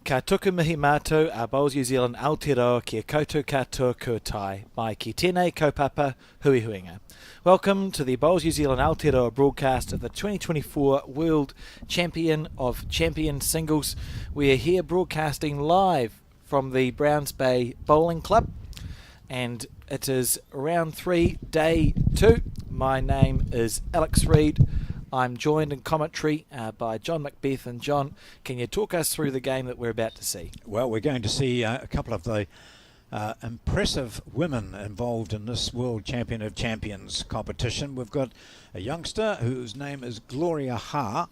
Ka tuku mihi mātou a Bowls New Zealand Aotearoa kia koutou katoa kua tai mai ki tēnei kaupapa hui huinga. Welcome to the Bowls New Zealand Aotearoa broadcast of the 2024 World Champion of Champions Singles. We are here broadcasting live from the Browns Bay Bowling Club, and it is round 3, day 2. My name is Alex Reid. I'm joined in commentary by John Macbeth. And John, can you talk us through the game that we're about to see? Well, we're going to see a couple of the impressive women involved in this World Champion of Champions competition. We've got a youngster whose name is Gloria Ha,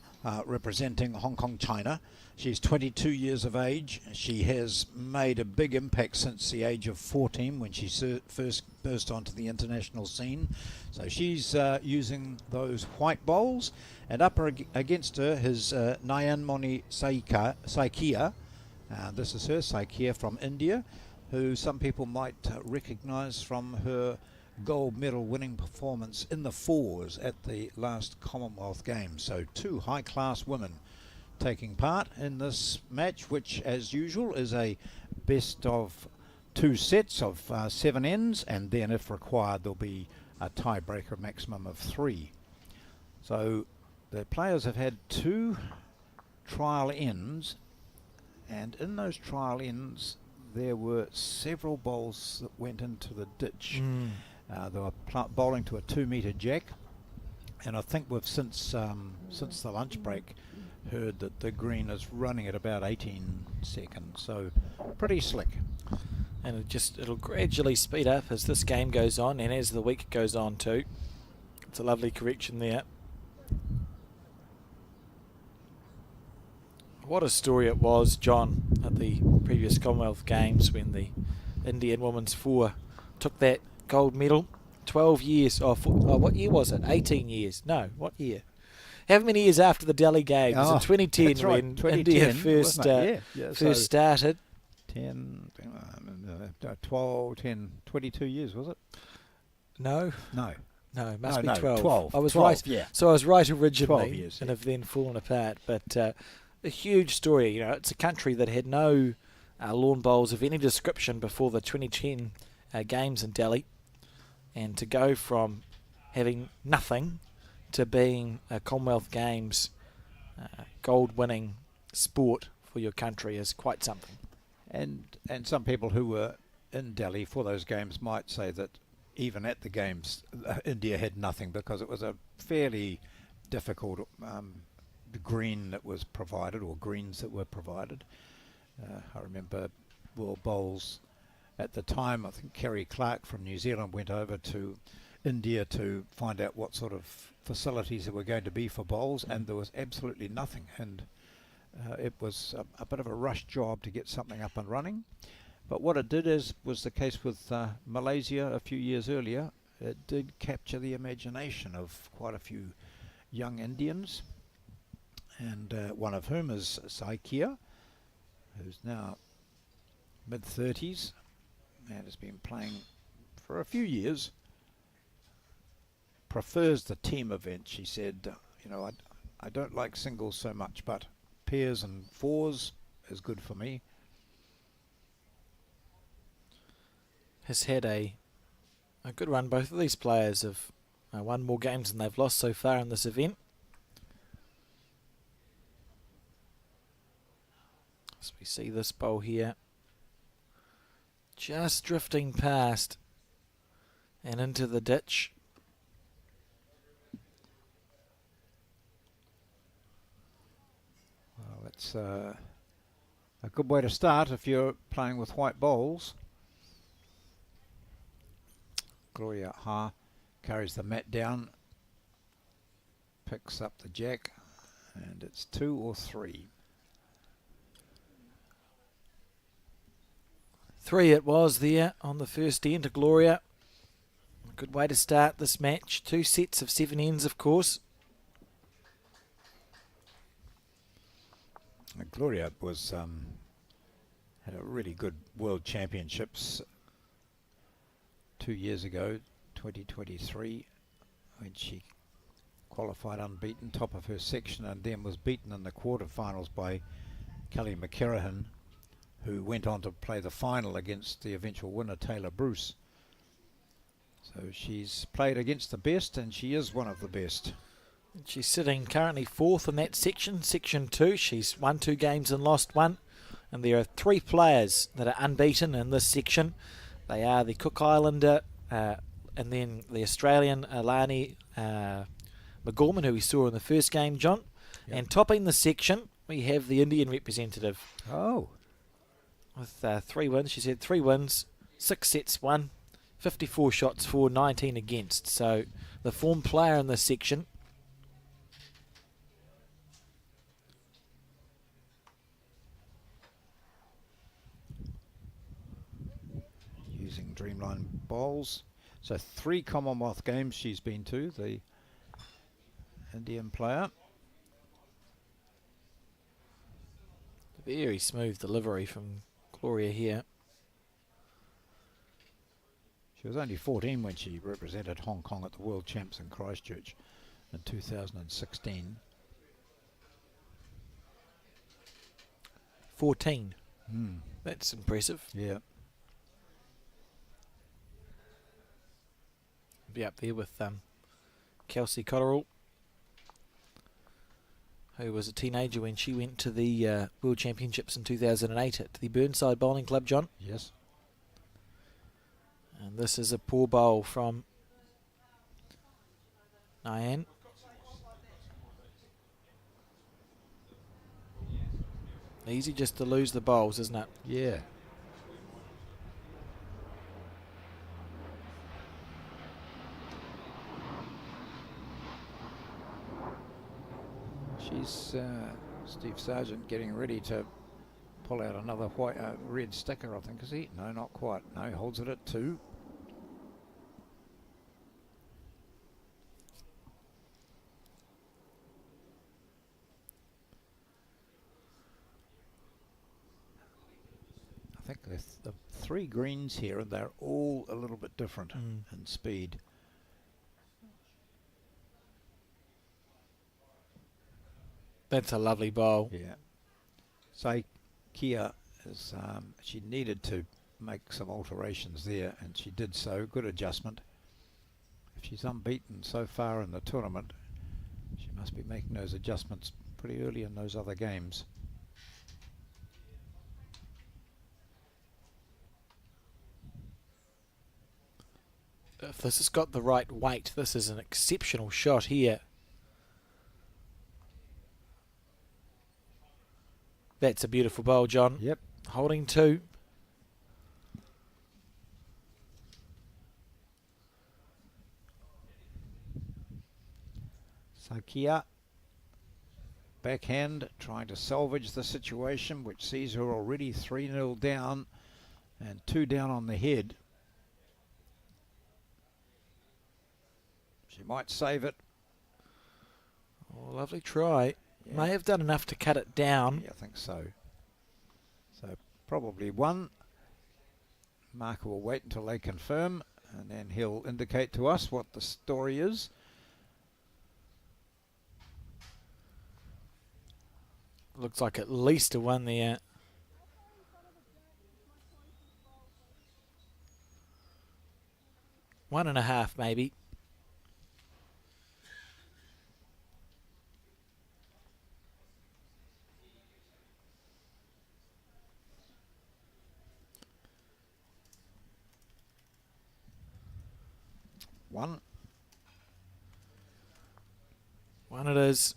representing Hong Kong, China. She's 22 years of age. She has made a big impact since the age of 14 when she first burst onto the international scene. So she's using those white bowls, and up against her is Nayanmoni Saikia. This is her, Saikia from India, who some people might recognize from her gold medal winning performance in the fours at the last Commonwealth Games. So two high-class women taking part in this match, which as usual is a best of 2 sets of 7 ends, and then if required there'll be a tiebreaker maximum of 3. So the players have had 2 trial ends, and in those trial ends there were several bowls that went into the ditch. They were bowling to a 2-metre jack, and I think we've since the lunch break heard that the green is running at about 18 seconds, so pretty slick. And it'll gradually speed up as this game goes on and as the week goes on too. It's a lovely correction there. What a story it was, John, at the previous Commonwealth Games when the Indian women's 4 took that gold medal. 12 years, what year was it? 18 years. No, what year? How many years after the Delhi Games? In 2010 right, when 2010, India first started. 10, 12, 10, 22 years, was it? No, it must be 12. 12. I was 12, right. Yeah. So I was right originally, 12 years, and have then fallen apart. But a huge story. You know, it's a country that had no lawn bowls of any description before the 2010 Games in Delhi, and to go from having nothing to being a Commonwealth Games gold-winning sport for your country is quite something. And some people who were in Delhi for those games might say that even at the games India had nothing, because it was a fairly difficult green that was provided, or greens that were provided. I remember World Bowls at the time, I think Kerry Clark from New Zealand went over to India to find out what sort of facilities there were going to be for bowls, and there was absolutely nothing, and it was a bit of a rush job to get something up and running. But what it did was the case with Malaysia a few years earlier. It did capture the imagination of quite a few young Indians, and one of whom is Saikia, who's now mid-30s and has been playing for a few years. Prefers the team event, she said. I don't like singles so much, but pairs and fours is good for me. Has had a good run. Both of these players have won more games than they've lost so far in this event. So we see this bowl here just drifting past and into the ditch. Well, that's a good way to start if you're playing with white bowls. Gloria Ha carries the mat down, picks up the jack, and it's 2 or 3. 3 it was there on the first end to Gloria. A good way to start this match. 2 sets of 7 ends, of course. Gloria was had a really good World Championships 2 years ago, 2023, when she qualified unbeaten, top of her section, and then was beaten in the quarterfinals by Kelly McCarrahan who went on to play the final against the eventual winner, Taylor Bruce. So she's played against the best, and she is one of the best. She's sitting currently fourth in that section, Section 2. She's won 2 games and lost 1. And there are 3 players that are unbeaten in this section. They are the Cook Islander and then the Australian Alani McGorman, who we saw in the first game, John. Yep. And topping the section, we have the Indian representative. Oh. With 3 wins. She's had 3 wins, 6 sets won, 54 shots for, 19 against. So the form player in this section. Using Dreamline bowls. So 3 Commonwealth Games she's been to, the Indian player. Very smooth delivery from Gloria here. She was only 14 when she represented Hong Kong at the World Champs in Christchurch in 2016. 14. That's impressive. Yeah. Be up there with Kelsey Cotterill, who was a teenager when she went to the World Championships in 2008 at the Burnside Bowling Club, John. Yes. And this is a poor bowl from Nyan. Easy just to lose the bowls, isn't it? Yeah. She's Steve Sargent getting ready to pull out another red sticker, I think, is he? No, not quite. No, he holds it at 2. I think there's the 3 greens here, and they're all a little bit different in speed. That's a lovely bowl. Yeah. So Kia is she needed to make some alterations there, and she did so. Good adjustment. If she's unbeaten so far in the tournament, she must be making those adjustments pretty early in those other games. If this has got the right weight, this is an exceptional shot here. That's a beautiful bowl, John. Yep. Holding 2. So Kia, backhand, trying to salvage the situation, which sees her already 3-0 down and 2 down on the head. She might save it. Oh, lovely try. Yeah. May have done enough to cut it down. Yeah, I think so. So probably 1. Marker will wait until they confirm, and then he'll indicate to us what the story is. Looks like at least a 1 there. One and a half, maybe. One it is.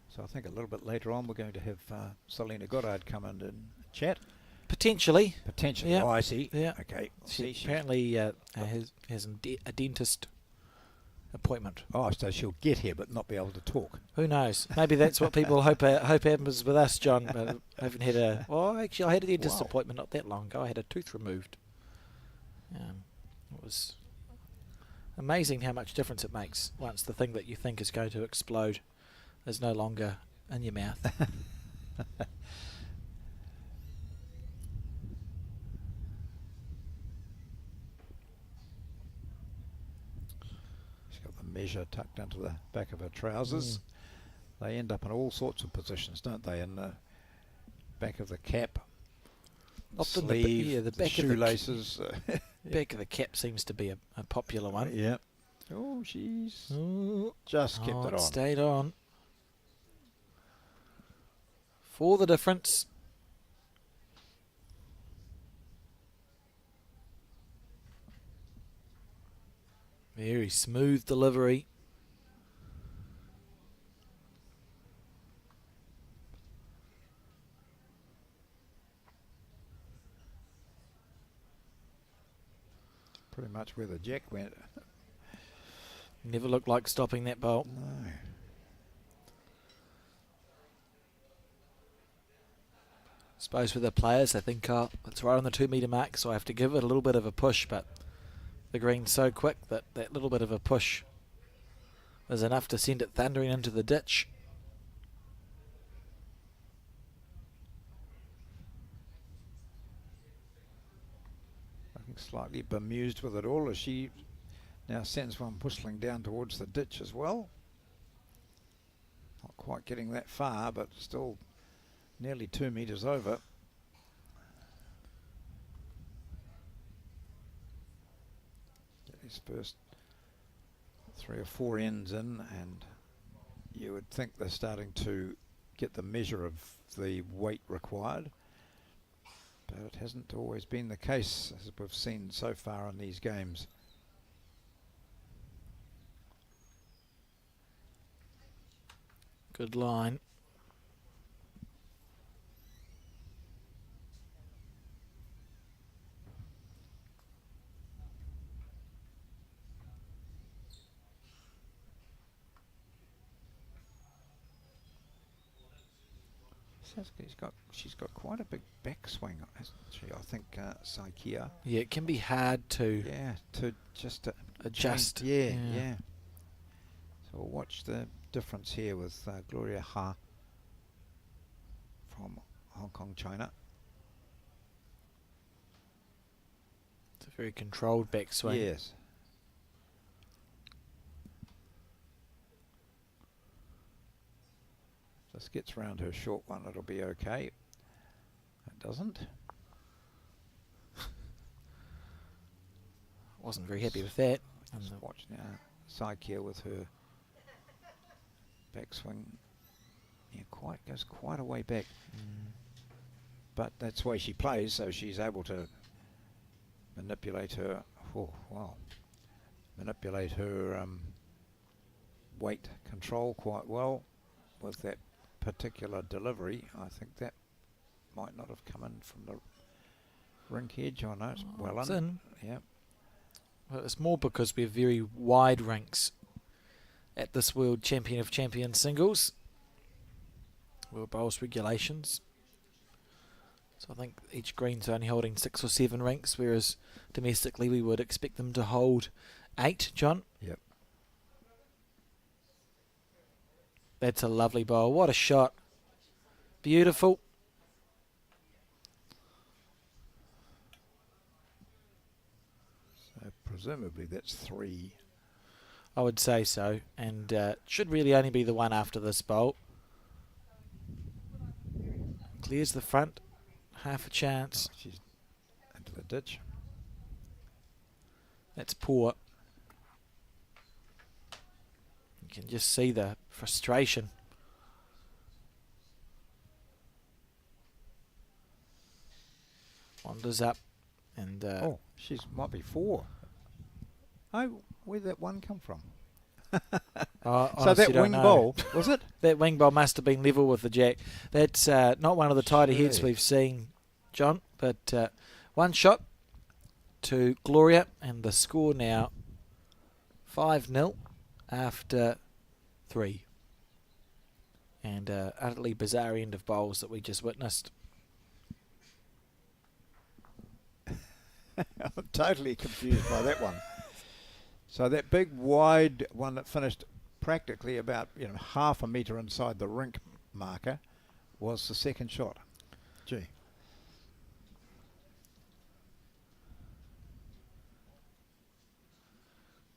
So I think a little bit later on we're going to have Selena Goddard come in and chat. Potentially. Potentially. Yeah. Oh, I see. Yeah. Okay. She apparently has a dentist appointment. Oh, so she'll get here but not be able to talk. Who knows? Maybe that's what people hope happens with us, John. But I haven't had a... Well, actually, I had a dentist appointment not that long ago. I had a tooth removed. It was amazing how much difference it makes once the thing that you think is going to explode is no longer in your mouth. measure tucked into the back of her trousers. They end up in all sorts of positions, don't they? In the back of the cap, Often sleeve, the back shoelaces. Back of the cap seems to be a popular one. Yeah. Oh, she's just kept it on. Stayed on. For the difference. Very smooth delivery. Pretty much where the jack went. Never looked like stopping that bolt. No. Suppose for the players, they think, oh, it's right on the 2 metre mark, so I have to give it a little bit of a push, but the green's so quick that that little bit of a push is enough to send it thundering into the ditch. Looking slightly bemused with it all as she now sends one whistling down towards the ditch as well. Not quite getting that far, but still nearly 2 metres over. Get his first 3 or 4 ends in, and you would think they're starting to get the measure of the weight required. But it hasn't always been the case, as we've seen so far in these games. Good line. She's got quite a big backswing, hasn't she? I think Saikia. Yeah, it can be hard to just adjust. Yeah. So we'll watch the difference here with Gloria Ha from Hong Kong, China. It's a very controlled backswing. Yes. This gets round her short one, it'll be okay. It doesn't. Wasn't very happy with that. Just watch now. Saikia with her backswing. Yeah, goes quite a way back. But that's the way she plays, so she's able to manipulate her. Oh, wow. Manipulate her weight control quite well with that particular delivery. I think that might not have come in from the rink edge. Oh no, it's well in. Yeah. Well, it's more because we have very wide rinks at this World Champion of Champions singles. World Bowls regulations. So I think each green's only holding 6 or 7 rinks, whereas domestically we would expect them to hold 8, John. Yep. That's a lovely bowl. What a shot. Beautiful. So presumably that's 3. I would say so. And it should really only be the one after this bowl. Clears the front. Half a chance. Oh, she's into the ditch. That's poor. You can just see the frustration. Wanders up and oh, she's might be 4. Oh, where'd that one come from? So that wing bowl, was it? That wing bowl must have been level with the jack. That's not one of the tighter heads we've seen, John, but one shot to Gloria, and the score now 5-0 after 3. And utterly bizarre end of bowls that we just witnessed. I'm totally confused by that one. So that big wide one that finished practically about half a metre inside the rink marker was the second shot. Gee.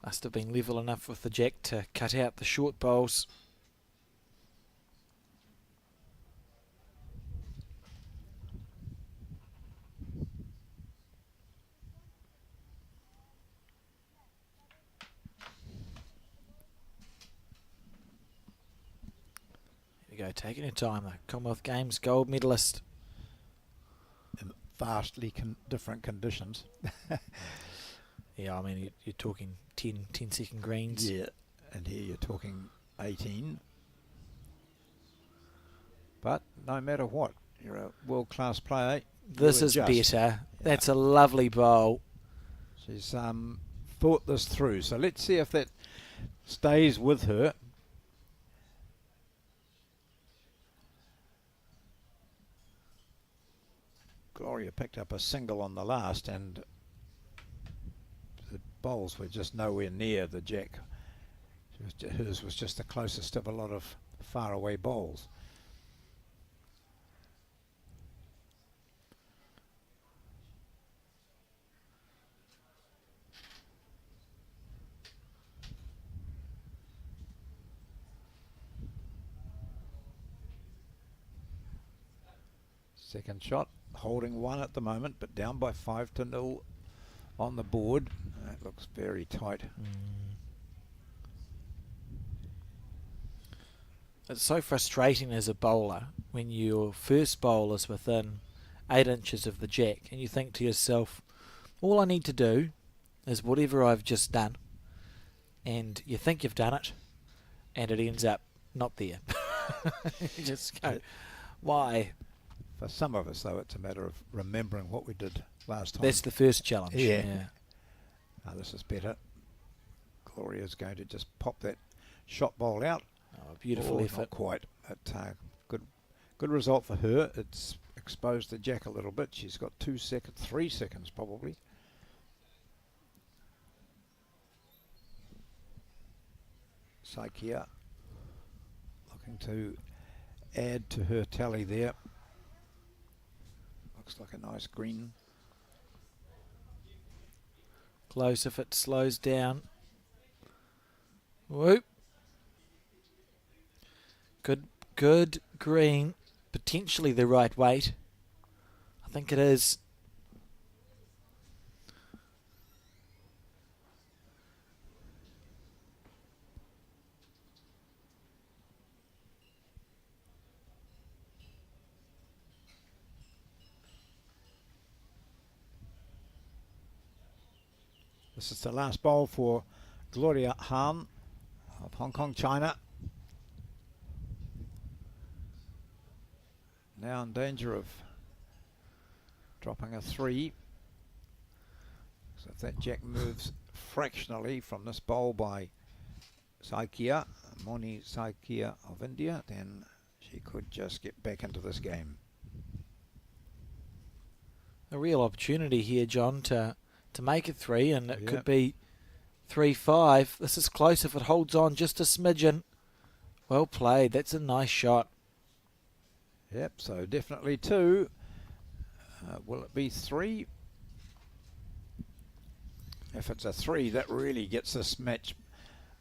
Must have been level enough with the jack to cut out the short bowls. Here we go, taking your time. The Commonwealth Games gold medalist. In vastly different conditions. Yeah, I mean, you're talking 10-second greens. Yeah, and here you're talking 18. But no matter what, you're a world-class player. This is better. Yeah. That's a lovely bowl. She's thought this through. So let's see if that stays with her. Gloria picked up a single on the last, and the bowls were just nowhere near the jack. Hers was just the closest of a lot of faraway bowls. Second shot, holding one at the moment, but down by 5-0 on the board. That looks very tight. It's so frustrating as a bowler when your first bowl is within 8 inches of the jack and you think to yourself, all I need to do is whatever I've just done, and you think you've done it and it ends up not there. You just go, why? For some of us, though, it's a matter of remembering what we did last time. That's the first challenge. Yeah. Now this is better. Gloria's going to just pop that shot bowl out. Oh, beautiful effort. Not quite. But, good result for her. It's exposed the jack a little bit. She's got 2 seconds, 3 seconds probably. Saikia looking to add to her tally there. Looks like a nice green. Close if it slows down. Whoop. Good green. Potentially the right weight. I think it is. This is the last bowl for Gloria Han of Hong Kong, China. Now in danger of dropping a 3. So if that jack moves fractionally from this bowl by Saikia, Moni Saikia of India, then she could just get back into this game. A real opportunity here, John, to make it 3, and it could be 3-5. This is close if it holds on just a smidgen. Well played. That's a nice shot. Yep, so definitely 2. Will it be 3? If it's a 3, that really gets this match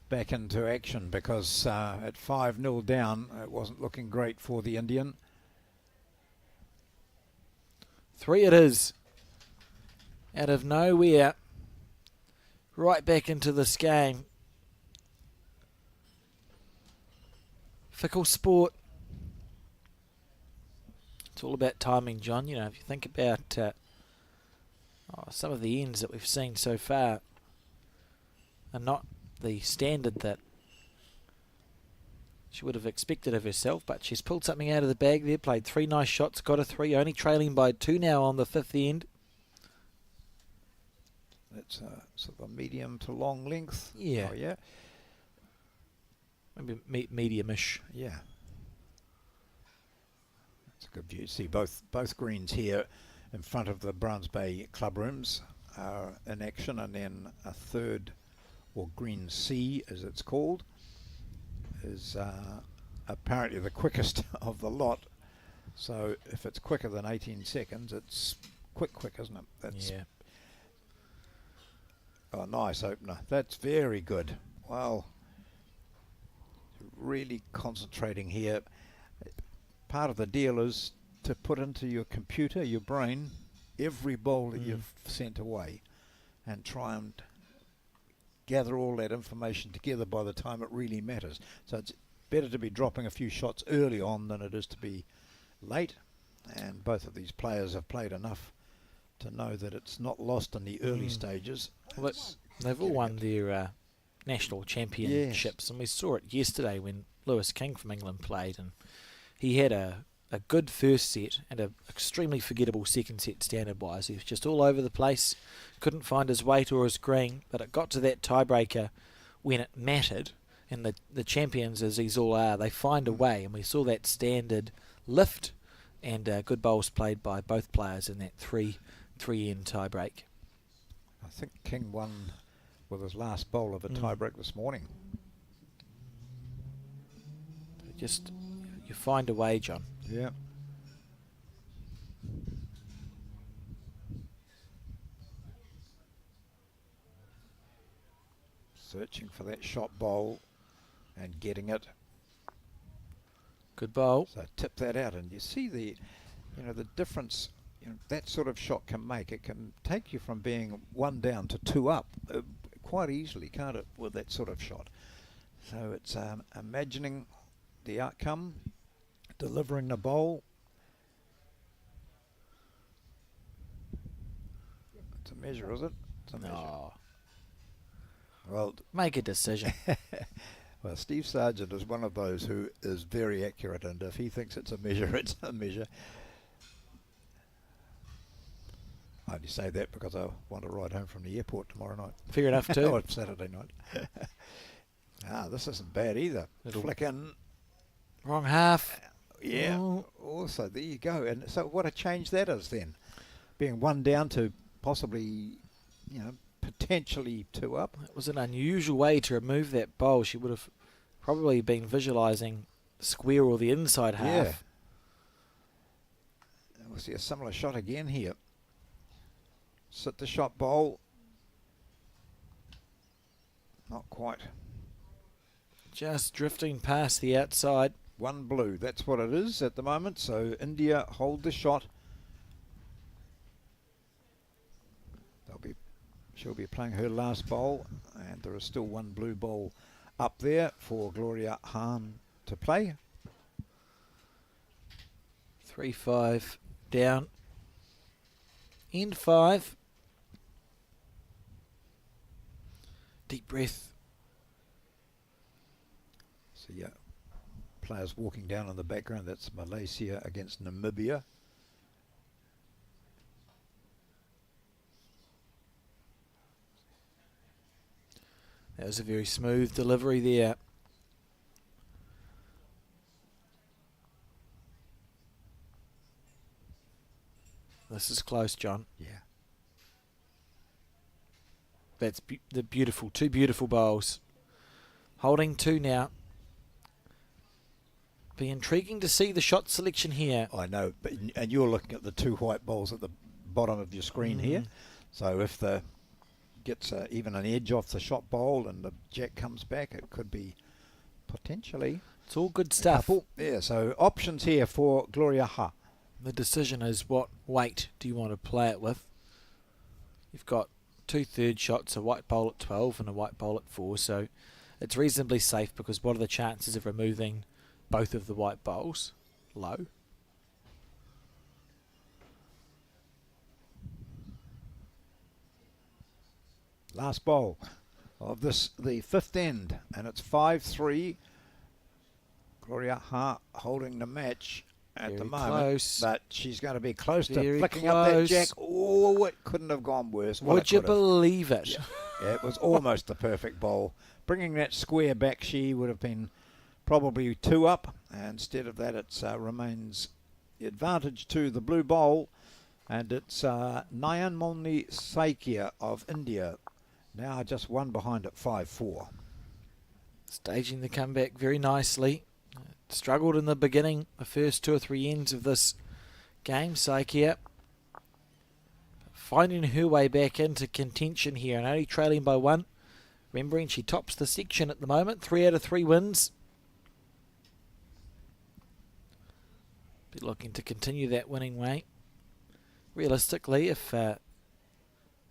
back into action, because at 5-0 down, it wasn't looking great for the Indian. 3 it is. Out of nowhere. Right back into this game. Fickle sport. It's all about timing, John. You know, if you think about some of the ends that we've seen so far are not the standard that she would have expected of herself, but she's pulled something out of the bag there, played 3 nice shots, got a 3, only trailing by 2 now on the 5th end. That's sort of a medium to long length. Yeah. Oh, yeah. Maybe medium-ish. Yeah. That's a good view. See both greens here in front of the Browns Bay club rooms are in action, and then a third, or green C as it's called, is apparently the quickest of the lot. So if it's quicker than 18 seconds, it's quick, isn't it? That's yeah. Oh, nice opener. That's very good. Wow. Really concentrating here. Part of the deal is to put into your computer, your brain, every bowl that you've sent away and try and gather all that information together by the time it really matters. So it's better to be dropping a few shots early on than it is to be late. And both of these players have played enough to know that it's not lost in the early stages. Well, they've all won their national championships, and we saw it yesterday when Lewis King from England played, and he had a good first set and an extremely forgettable second set standard-wise. He was just all over the place, couldn't find his weight or his green, but it got to that tiebreaker when it mattered, and the champions, as these all are, they find a way, and we saw that standard lift, and good bowls played by both players in that 3-end tiebreak. I think King won with his last bowl of a tiebreak this morning. Just, you find a way, John. Yeah. Searching for that shot bowl and getting it. Good bowl. So tip that out, and you see the difference that sort of shot can make. It can take you from being 1 down to 2 up quite easily, can't it, with that sort of shot? So it's imagining the outcome, delivering the bowl. It's a measure, is it? It's a measure. Oh. Well, make a decision. Well, Steve Sargent is one of those who is very accurate, and if he thinks it's a measure, it's a measure. I only say that because I want to ride home from the airport tomorrow night. Fair enough too. Or Saturday night. This isn't bad either. Little flick in. Wrong half. Yeah. Oh. Also, there you go. And so what a change that is then. Being 1 down to possibly, potentially 2 up. It was an unusual way to remove that bowl. She would have probably been visualising the square or the inside half. Yeah. We'll see a similar shot again here. Sit the shot bowl. Not quite. Just drifting past the outside. 1 blue. That's what it is at the moment. So India hold the shot. She'll be playing her last bowl, and there is still 1 blue bowl up there for Gloria Hahn to play. 3-5 down. End 5. Deep breath. So yeah, players walking down in the background. That's Malaysia against Namibia. That was a very smooth delivery there. This is close, John. Yeah. That's the beautiful, 2 beautiful bowls. Holding 2 now. Be intriguing to see the shot selection here. I know, and you're looking at the 2 white balls at the bottom of your screen here. So if the gets even an edge off the shot bowl and the jack comes back, it could be potentially. It's all good stuff. Yeah, so options here for Gloria Ha. The decision is what weight do you want to play it with. You've got 2 third shots, a white bowl at 12 and a white bowl at 4, so it's reasonably safe because what are the chances of removing both of the white bowls? Low. Last bowl of this, the 5th end, and it's 5-3. Gloria Ha holding the match at Very the moment, close. but she's going to be close to Very flicking up that close. jack. Oh, it couldn't have gone worse. Well, Would it you could have. believe it? Yeah, it was almost the perfect bowl. Bringing that square back, she would have been probably 2 up. And instead of that, it remains the advantage to the blue bowl, and it's Nayanmoni Saikia of India. Now just 1 behind at 5-4. Staging the comeback very nicely. Struggled in the beginning, the first 2 or 3 ends of this game, Saikia. finding her way back into contention here and only trailing by 1. Remembering she tops the section at the moment, 3 out of 3 wins. Be looking to continue that winning way. Realistically, if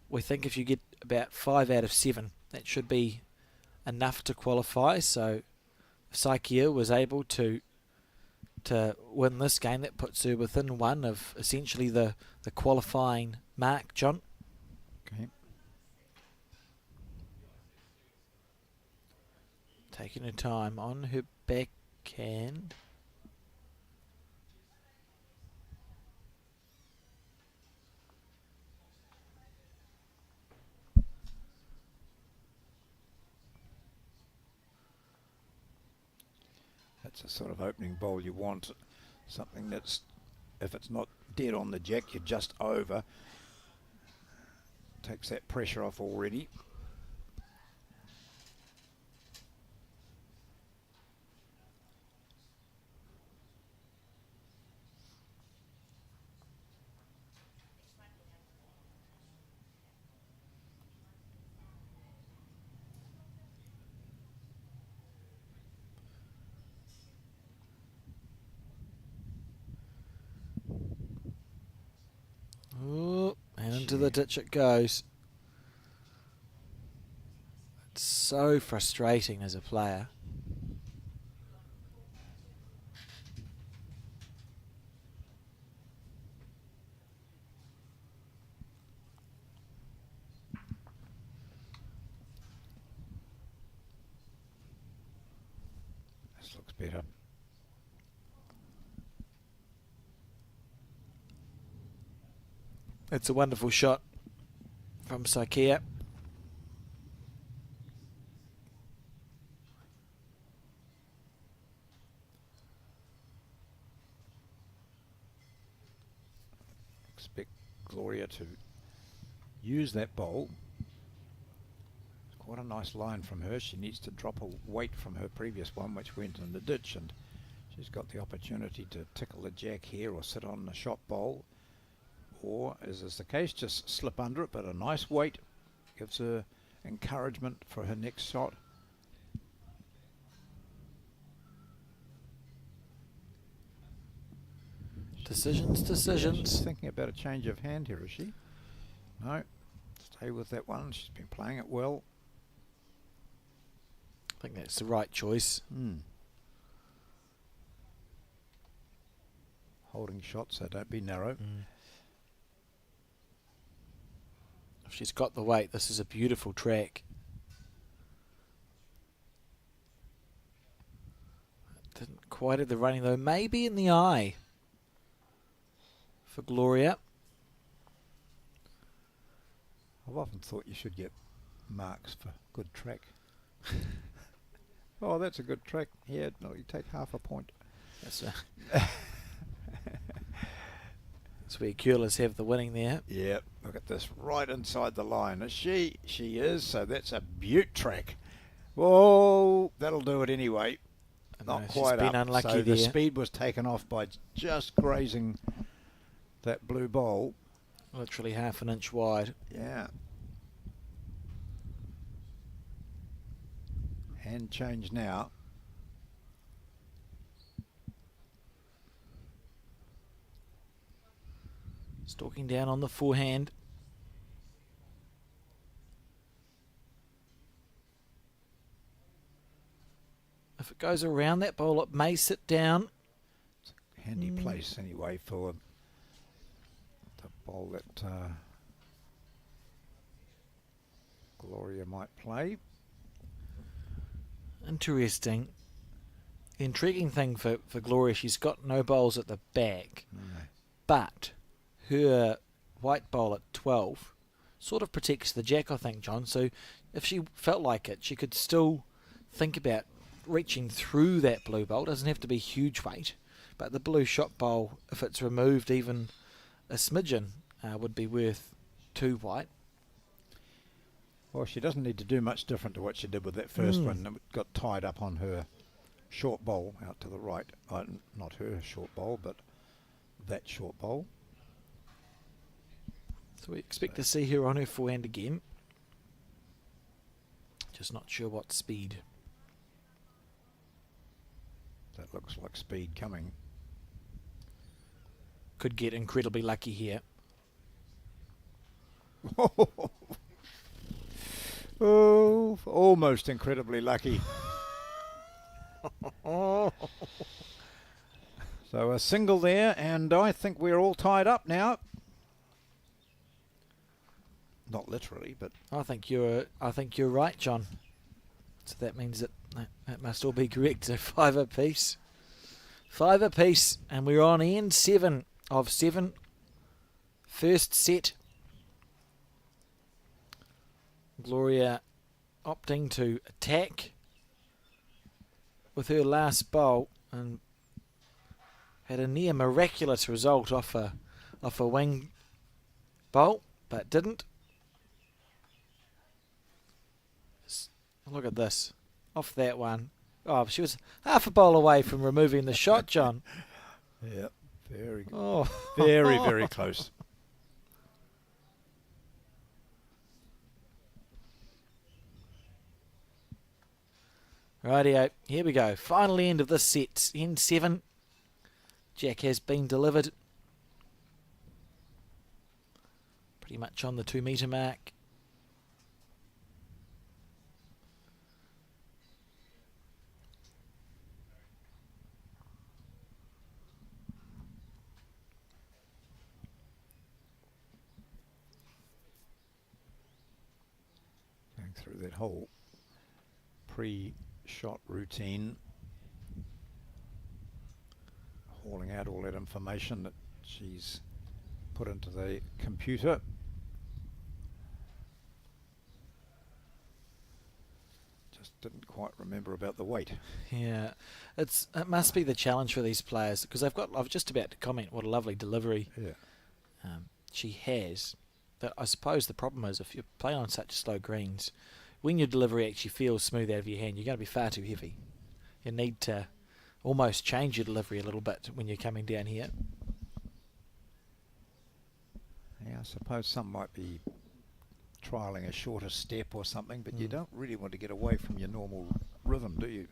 we think if you get about 5 out of 7, that should be enough to qualify. So if Saikia was able to win this game, that puts her within 1 of essentially the qualifying mark, John. Okay. Taking her time on her backhand. That's the sort of opening bowl you want. Something that's, if it's not dead on the jack, you're just over. Takes that pressure off already. Oh, and into the ditch it goes. It's so frustrating as a player. This looks better. It's a wonderful shot from Saikia. Expect Gloria to use that bowl. It's quite a nice line from her. She needs to drop a weight from her previous one, which went in the ditch, and she's got the opportunity to tickle the jack here or sit on the shot bowl, or, as is the case, just slip under it, but a nice weight gives her encouragement for her next shot. Decisions. She's thinking about a change of hand here, is she? No, stay with that one. She's been playing it well. I think that's the right choice. Holding shots, so don't be narrow. If she's got the weight, this is a beautiful track. Didn't quite have the running though. Maybe in the eye for Gloria. I've often thought you should get marks for good track. Oh, that's a good track. Yeah, no, you take half a point. That's where Keulers have the winning there. Yeah, look at this, right inside the line. Is she? She is, so that's a beaut track. Whoa, that'll do it anyway. Not quite she's been up. unlucky So the there. speed was taken off by just grazing that blue bowl. Literally half an inch wide. Yeah. Hand change now. Stalking down on the forehand. If it goes around that bowl, it may sit down. It's a handy place anyway for the bowl that Gloria might play. Interesting. The intriguing thing for Gloria, she's got no bowls at the back, but her white bowl at 12 sort of protects the jack, I think, John. So if she felt like it, she could still think about reaching through that blue bowl. It doesn't have to be huge weight, but the blue shot bowl, if it's removed even a smidgen, would be worth 2 white. Well, she doesn't need to do much different to what she did with that first one. It got tied up on her short bowl out to the right. Not her short bowl, but that short bowl. So we expect to see her on her forehand again. Just not sure what speed. That looks like speed coming. Could get incredibly lucky here. Oh, almost incredibly lucky. So a single there, and I think we're all tied up now. Not literally, but I think you're right, John. So that means that must all be correct. So 5 apiece. 5 apiece, and we're on end 7 of 7. First set. Gloria opting to attack with her last bowl and had a near miraculous result off a wing bowl, but didn't. Look at this. Off that one. Oh, she was half a bowl away from removing the shot, John. yeah, very good. Oh. Very, very close. Rightio, here we go. Final end of this set. End 7. Jack has been delivered. Pretty much on the 2 metre mark. Going through that whole pre-shot routine, hauling out all that information that she's put into the computer. Just didn't quite remember about the weight. Yeah, it must be the challenge for these players because they've got. I was just about to comment what a lovely delivery she has. That I suppose the problem is if you play on such slow greens, when your delivery actually feels smooth out of your hand, you're going to be far too heavy. You need to almost change your delivery a little bit when you're coming down here. Yeah, I suppose some might be trialling a shorter step or something, but you don't really want to get away from your normal rhythm, do you?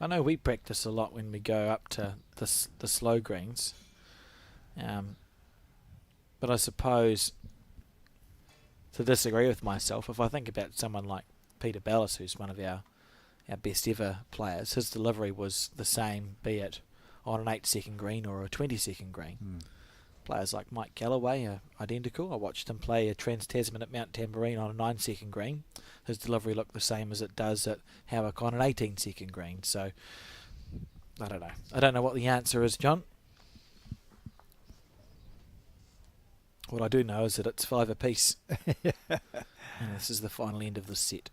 I know we practice a lot when we go up to the slow greens, but I suppose to disagree with myself, if I think about someone like Peter Bellis, who's one of our best ever players, his delivery was the same, be it on an 8-second green or a 20-second green. Players like Mike Galloway are identical. I watched him play a Trans-Tasman at Mount Tamborine on a 9-second green. His delivery looked the same as it does at Howick on an 18-second green. So, I don't know. I don't know what the answer is, John. What I do know is that it's 5 apiece. And this is the final end of the set.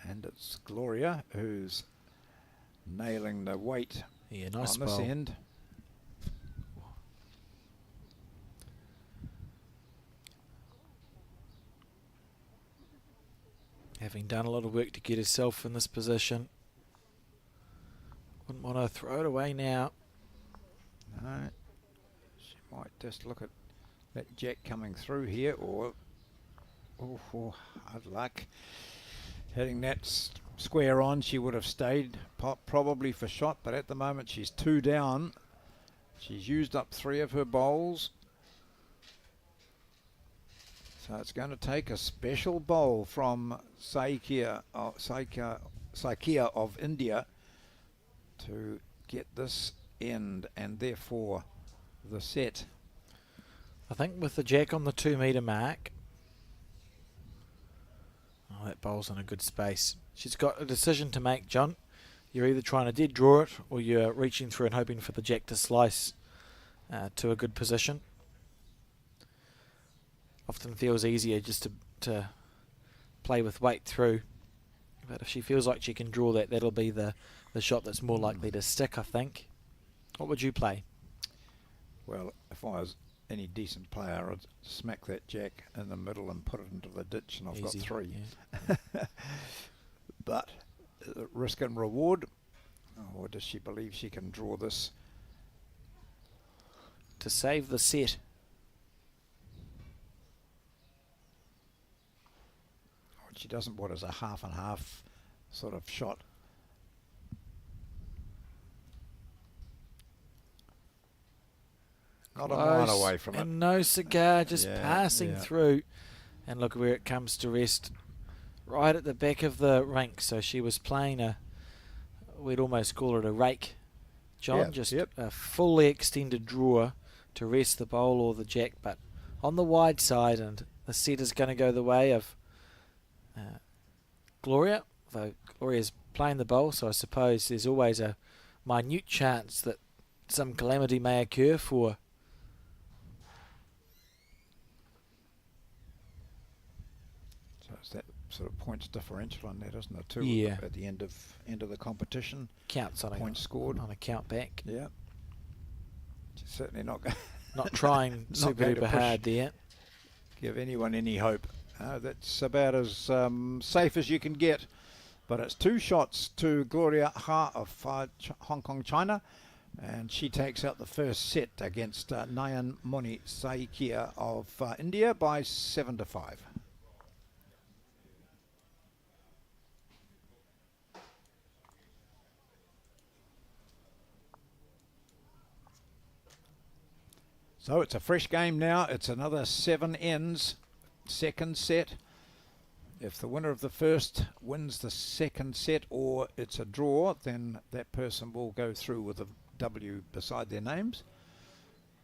And it's Gloria who's nailing the weight Nice on this bowl. end. Having done a lot of work to get herself in this position. Wouldn't want to throw it away now. No, she might just look at that jack coming through here, or hard luck. Hitting that square on, she would have stayed probably for shot, but at the moment she's 2 down. She's used up 3 of her bowls. So it's going to take a special bowl from Saikia of India to get this end and therefore the set. I think with the jack on the 2 metre mark. Oh, that bowl's in a good space. She's got a decision to make, John. You're either trying to dead draw it or you're reaching through and hoping for the jack to slice to a good position. Often feels easier just to play with weight through. But if she feels like she can draw that, that'll be the shot that's more likely to stick, I think. What would you play? Well, if I was any decent player, I'd smack that jack in the middle and put it into the ditch, and I've got 3. Yeah. But risk and reward, or does she believe she can draw this to save the set. What she doesn't want is a half and half sort of shot. Not a mile away from it. And no cigar, just Yeah, passing through. And look where it comes to rest, right at the back of the rink. So she was playing we'd almost call it a rake, John, just a fully extended draw to rest the bowl or the jack, but on the wide side, and the set is going to go the way of Gloria, though Gloria's playing the bowl, so I suppose there's always a minute chance that some calamity may occur for that sort of points differential on that, isn't it? Too. Yeah. At the end of the competition, counts on points scored on a count back. Yeah. She's certainly not not trying super duper hard there. Give anyone any hope. That's about as safe as you can get. But it's 2 shots to Gloria Ha of Hong Kong, China, and she takes out the first set against Nayan Moni Saikia of India by 7-5. So it's a fresh game now. It's another 7 ends, second set. If the winner of the first wins the second set, or it's a draw, then that person will go through with a W beside their names.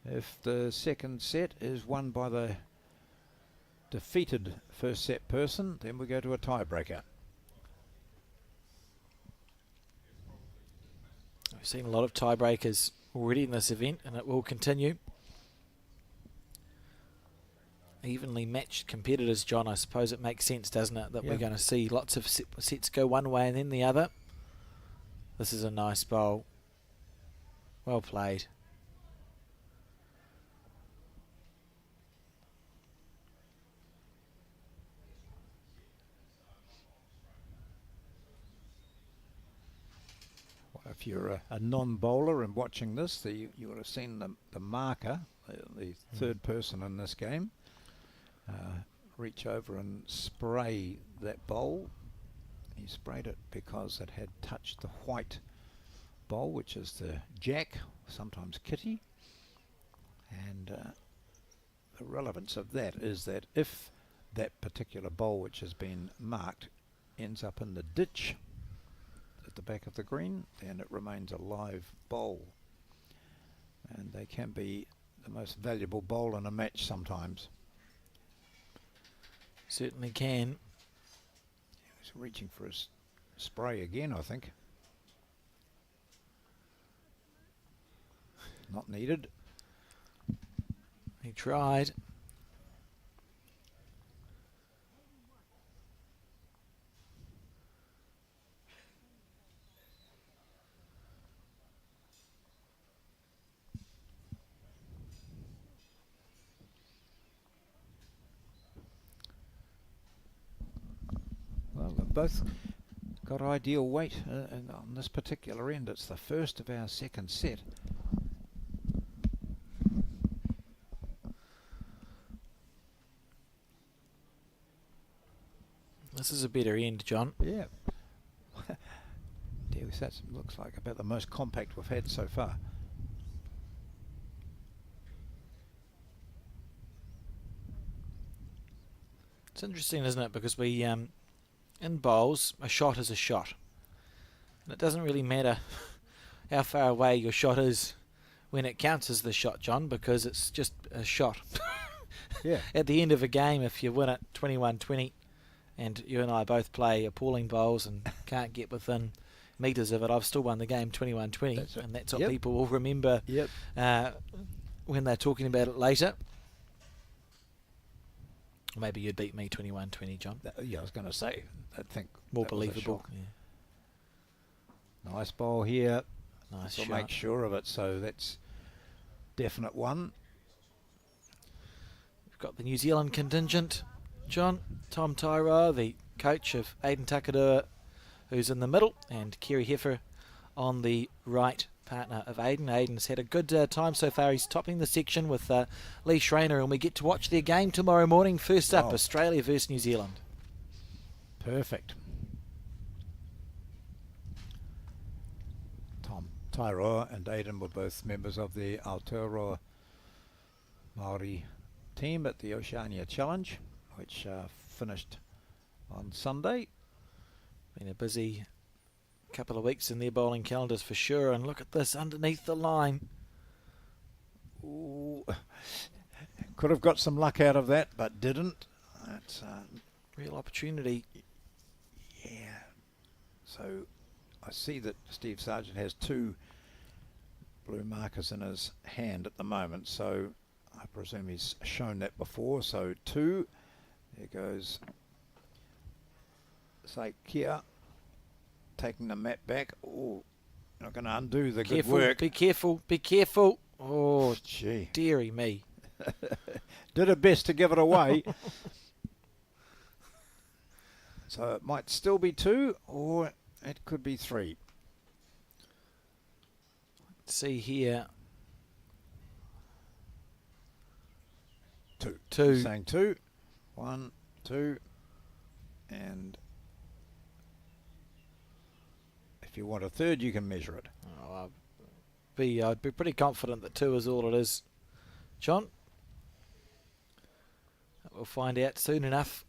If the second set is won by the defeated first set person, then we go to a tiebreaker. We've seen a lot of tiebreakers already in this event, and it will continue. Evenly matched competitors, John. I suppose it makes sense, doesn't it, that we're going to see lots of sets go one way and then the other. This is a nice bowl. Well played. Well, if you're a non-bowler and watching this, you would have seen the marker, the third person in this game, reach over and spray that bowl. He sprayed it because it had touched the white bowl, which is the jack, sometimes kitty. And the relevance of that is that if that particular bowl which has been marked ends up in the ditch at the back of the green, then it remains a live bowl. And they can be the most valuable bowl in a match sometimes. Certainly can. He's reaching for his spray again, I think. Not needed. He tried. Well, they've both got ideal weight, and on this particular end, it's the first of our second set. This is a better end, John. Yeah. That looks like about the most compact we've had so far. It's interesting, isn't it? Because we, in bowls, a shot is a shot. And it doesn't really matter how far away your shot is when it counts as the shot, John, because it's just a shot. Yeah. At the end of a game, if you win it 21-20, and you and I both play appalling bowls and can't get within metres of it, I've still won the game 21-20, and that's what people will remember when they're talking about it later. Maybe you'd beat me 21-20, John. Yeah, I was going to say, I think more believable. Yeah. Nice bowl here. Nice shot. We'll make sure of it, so that's definite one. We've got the New Zealand contingent, John. Tom Tyra, the coach of Aiden Takadua, who's in the middle, and Kerry Heffer on the right partner of Aiden. Aiden's had a good time so far. He's topping the section with Lee Schreiner, and we get to watch their game tomorrow morning. First up, Australia versus New Zealand. Perfect. Tom Tairoa and Aiden were both members of the Aotearoa Māori team at the Oceania Challenge, which finished on Sunday. Been a busy couple of weeks in their bowling calendars for sure, and look at this underneath the line. Ooh. Could have got some luck out of that, but didn't. That's real opportunity. Yeah. So I see that Steve Sargent has 2 blue markers in his hand at the moment, so I presume he's shown that before. So 2, there goes Saikia, taking the mat back. Oh, not going to undo the good work. Be careful, be careful. Oh, gee. Deary me. Did her best to give it away. So it might still be 2, or it could be 3. Let's see here. 2. 2. Saying 2. 1, 2, and if you want a third, you can measure it. Oh, I'd be pretty confident that 2 is all it is. John? We'll find out soon enough.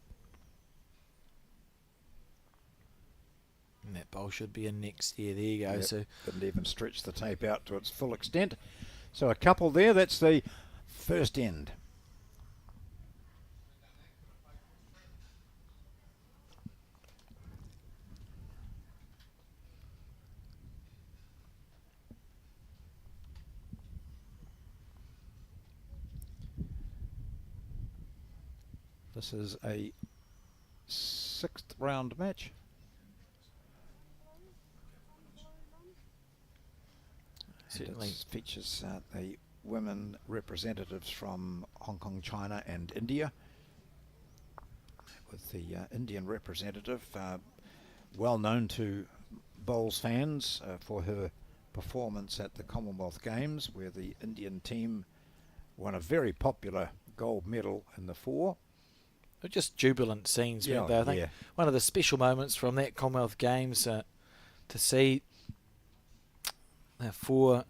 And that bowl should be in next year. There you go. Yep. So didn't even stretch the tape out to its full extent. So a couple there. That's the first end. This is a 6th round match. certainly it features the women representatives from Hong Kong, China and India, with the Indian representative well known to bowls fans for her performance at the Commonwealth Games, where the Indian team won a very popular gold medal in the 4. Just jubilant scenes, weren't they? I think one of the special moments from that Commonwealth Games to see 4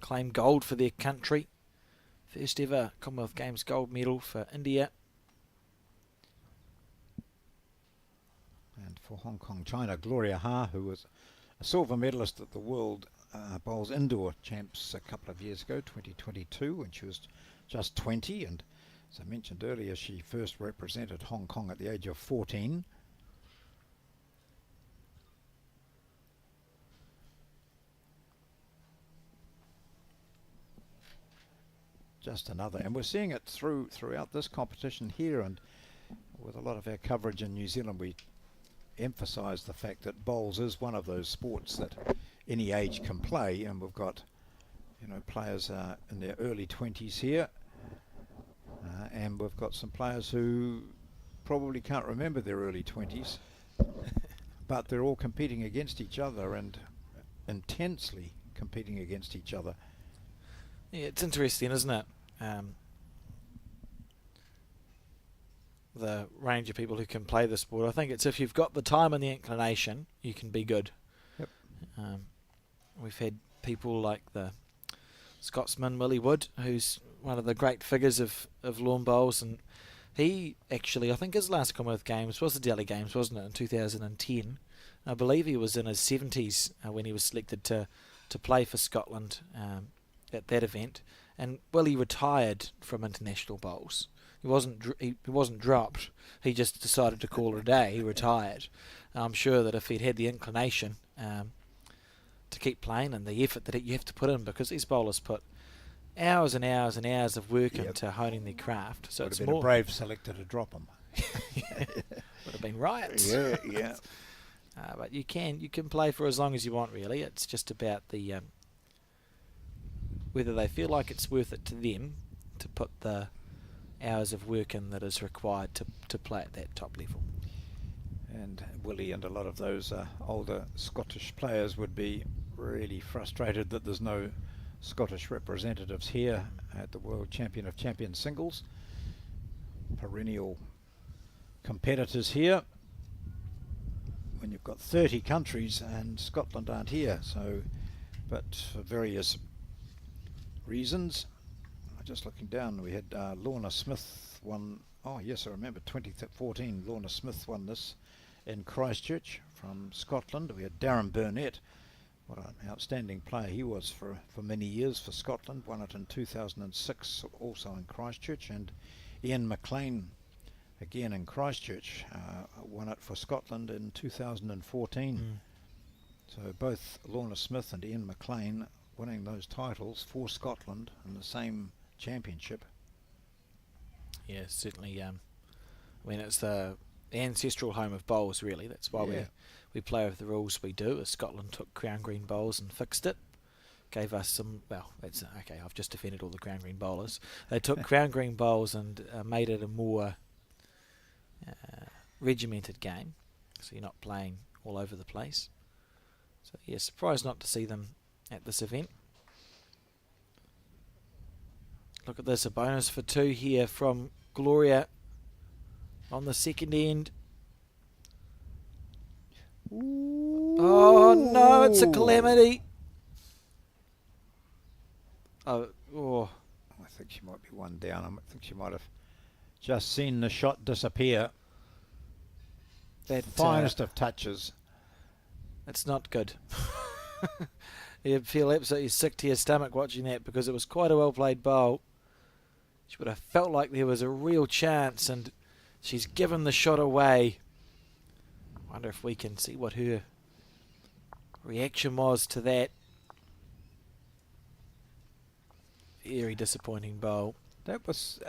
claim gold for their country. First ever Commonwealth Games gold medal for India. And for Hong Kong, China, Gloria Ha, who was a silver medalist at the World Bowls Indoor Champs a couple of years ago, 2022, when she was just 20. And as I mentioned earlier, she first represented Hong Kong at the age of 14. Just another, and we're seeing it throughout this competition here, and with a lot of our coverage in New Zealand, we emphasise the fact that bowls is one of those sports that any age can play, and we've got, you know, players in their early 20s here, and we've got some players who probably can't remember their early 20s, but they're all competing against each other and intensely competing against each other. Yeah, it's interesting, isn't it? The range of people who can play the sport. I think it's if you've got the time and the inclination, you can be good. Yep. We've had people like the Scotsman Willie Wood, who's one of the great figures of lawn bowls, and he actually, I think his last Commonwealth Games was the Delhi Games, wasn't it, in 2010. I believe he was in his 70s when he was selected to play for Scotland at that event, and Willie retired from international bowls. He wasn't dropped. He just decided to call it a day. He retired. I'm sure that if he'd had the inclination to keep playing and the effort that you have to put in, because these bowlers put hours and hours and hours of work into honing their craft. So would it's have been more a brave selector to drop him. Would have been riots. Yeah. But you can play for as long as you want. Really, it's just about the whether they feel like it's worth it to them to put the hours of work in that is required to play at that top level. And Willie and a lot of those older Scottish players would be really frustrated that there's no Scottish representatives here at the World Champion of Champions singles. Perennial competitors here when you've got 30 countries and Scotland aren't here, so but for various reasons. Just looking down, we had Lorna Smith won. Oh yes, I remember 2014 Lorna Smith won this in Christchurch from Scotland. We had Darren Burnett. What an outstanding player he was for many years for Scotland. Won it in 2006 also in Christchurch. And Ian McLean again in Christchurch won it for Scotland in 2014. So both Lorna Smith and Ian McLean winning those titles for Scotland in the same championship. Yeah, certainly. I mean, it's the ancestral home of bowls, really. That's why we play with the rules we do. As Scotland took crown green bowls and fixed it, gave us some. Well, that's okay. I've just defended all the crown green bowlers. They took crown green bowls and made it a more regimented game, so you're not playing all over the place. So yeah, surprised not to see them at this event. Look at this, a bonus for 2 here from Gloria on the second end. Ooh. Oh no, it's a calamity. Oh. I think she might be one down. I think she might have just seen the shot disappear. That finest of touches. It's not good. You'd feel absolutely sick to your stomach watching that, because it was quite a well played bowl. She would have felt like there was a real chance, and she's given the shot away. I wonder if we can see what her reaction was to that. Very disappointing bowl. That was,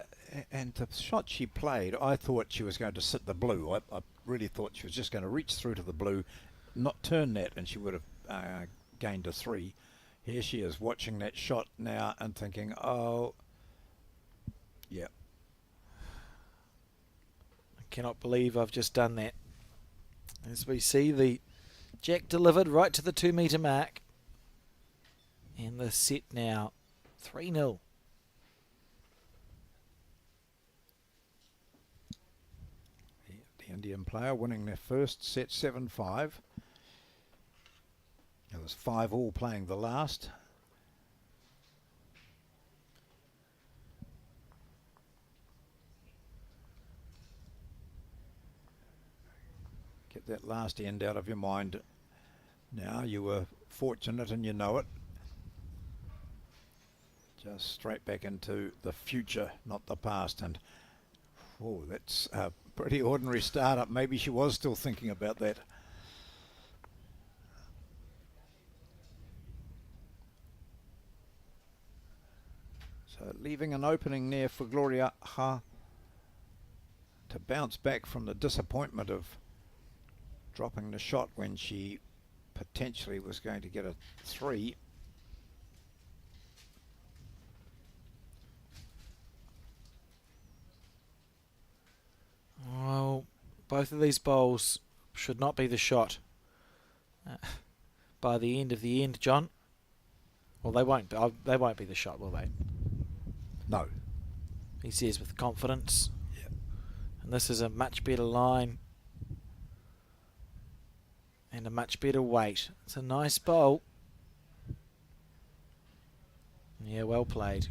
and the shot she played, I thought she was going to sit the blue. I really thought she was just going to reach through to the blue, not turn that, and she would have gained a 3. Here she is watching that shot now and thinking, oh, yeah. I cannot believe I've just done that. As we see the jack delivered right to the 2 metre mark. And the set now 3-0. The Indian player winning their first set 7-5. It was 5-all playing the last. Get that last end out of your mind. Now, you were fortunate and you know it. Just straight back into the future, not the past. And oh, that's a pretty ordinary startup. Maybe she was still thinking about that. So leaving an opening there for Gloria Ha to bounce back from the disappointment of dropping the shot when she potentially was going to get a 3. Well, both of these bowls should not be the shot by the end of the end, John. Well, they won't be the shot, will they? No. He says with confidence. Yeah. And this is a much better line. And a much better weight. It's a nice bowl. Yeah, well played.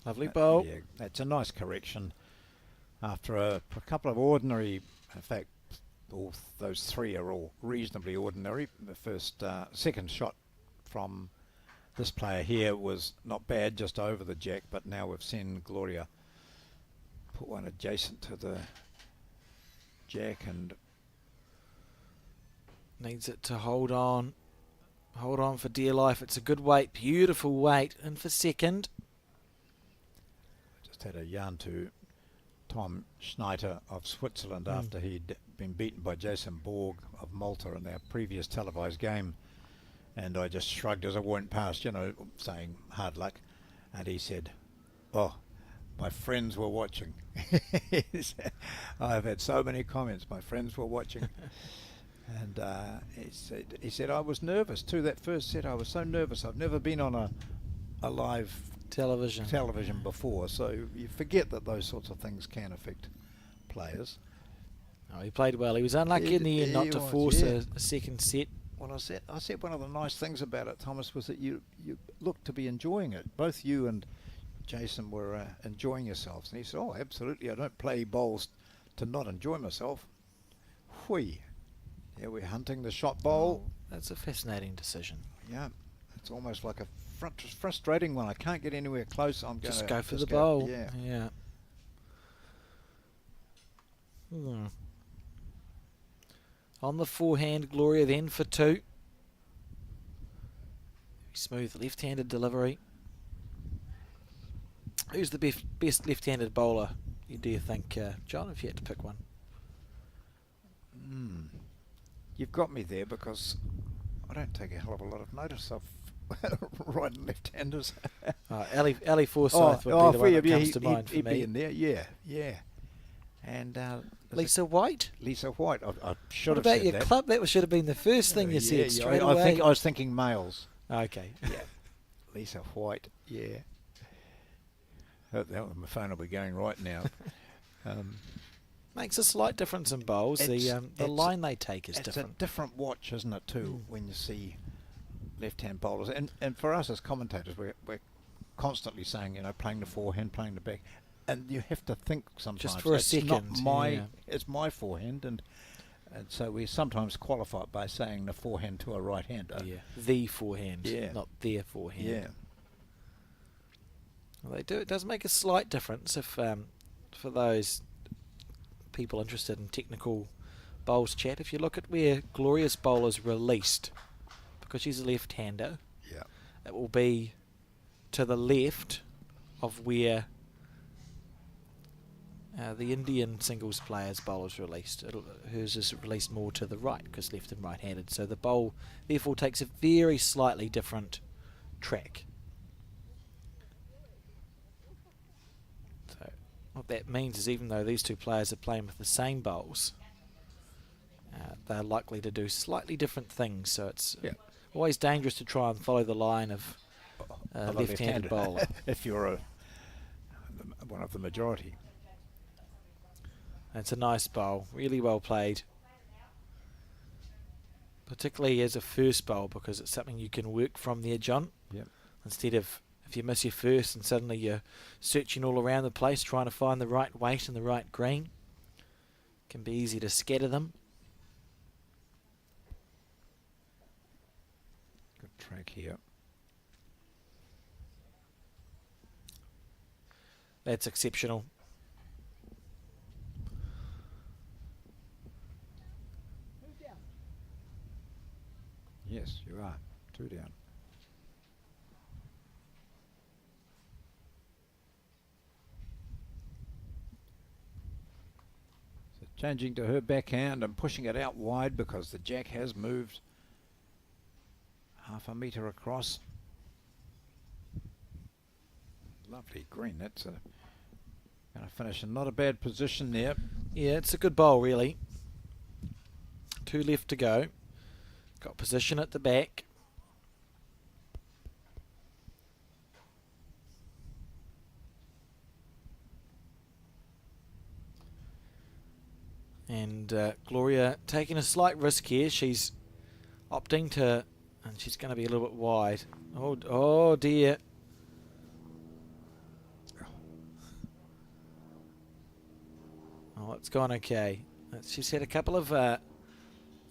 Lovely bowl. Yeah, that's a nice correction after a couple of ordinary. In fact, all those 3 are all reasonably ordinary. The second shot from this player here was not bad, just over the jack, but now we've seen Gloria put one adjacent to the jack and needs it to hold on for dear life. It's a good weight, beautiful weight, and for second. just had a yarn to Tom Schneider of Switzerland after he'd been beaten by Jason Borg of Malta in their previous televised game. And I just shrugged as I went past, you know, saying hard luck. And he said, "Oh, my friends were watching." I've had so many comments. My friends were watching. And he said, I was nervous too. That first set, I was so nervous. I've never been on a live television before, so you forget that those sorts of things can affect players. Oh, he played well. He was unlucky in the end not to force a second set. Well, I said one of the nice things about it, Thomas, was that you looked to be enjoying it. Both you and Jason were enjoying yourselves. And he said, "Oh, absolutely. I don't play bowls to not enjoy myself." Whee. Yeah, we're hunting the shot bowl. Oh, that's a fascinating decision. Yeah, it's almost like a frustrating one. I can't get anywhere close. I'm going to just go for the bowl. Yeah. On the forehand, Gloria then for 2. Smooth left-handed delivery. Who's the best left-handed bowler, do you think, John, if you had to pick one? You've got me there because I don't take a hell of a lot of notice of right and left-handers. Ali Forsyth would be the one that comes to mind for he'd me. be in there, yeah. And Lisa White? Lisa White, I should have said that. What about your club? That should have been the first thing you said straight away. I was thinking males. Okay. Yeah. Lisa White, yeah. My phone will be going right now. Makes a slight difference in bowls. The line they take is different. It's a different watch, isn't it, too, when you see left-hand bowlers. And for us as commentators, we're constantly saying, you know, playing the forehand, playing the back. And you have to think sometimes. Just for a second. It's my forehand. And so we sometimes qualify it by saying the forehand to a right-hander. Yeah, the forehand, not their forehand. Yeah. Well, they do. It does make a slight difference if for those people interested in technical bowls chat. If you look at where Gloria's bowl is released, because she's a left-hander, it will be to the left of where the Indian singles player's bowl is released. Hers is released more to the right because left and right-handed. So the bowl therefore takes a very slightly different track. So what that means is even though these two players are playing with the same bowls, they're likely to do slightly different things. So it's always dangerous to try and follow the line of left-handed bowler. If you're one of the majority. It's a nice bowl, really well played. Particularly as a first bowl because it's something you can work from there, John. Yep. Instead of if you miss your first and suddenly you're searching all around the place trying to find the right weight and the right green. It can be easy to scatter them. Good track here. That's exceptional. Yes, you are. 2 down. So changing to her backhand and pushing it out wide because the jack has moved half a metre across. Lovely green. That's going to finish in not a bad position there. Yeah, it's a good bowl, really. 2 left to go. Got position at the back. And Gloria taking a slight risk here. She's opting to, and she's going to be a little bit wide. Oh dear. Oh, it's gone okay. She's had a couple of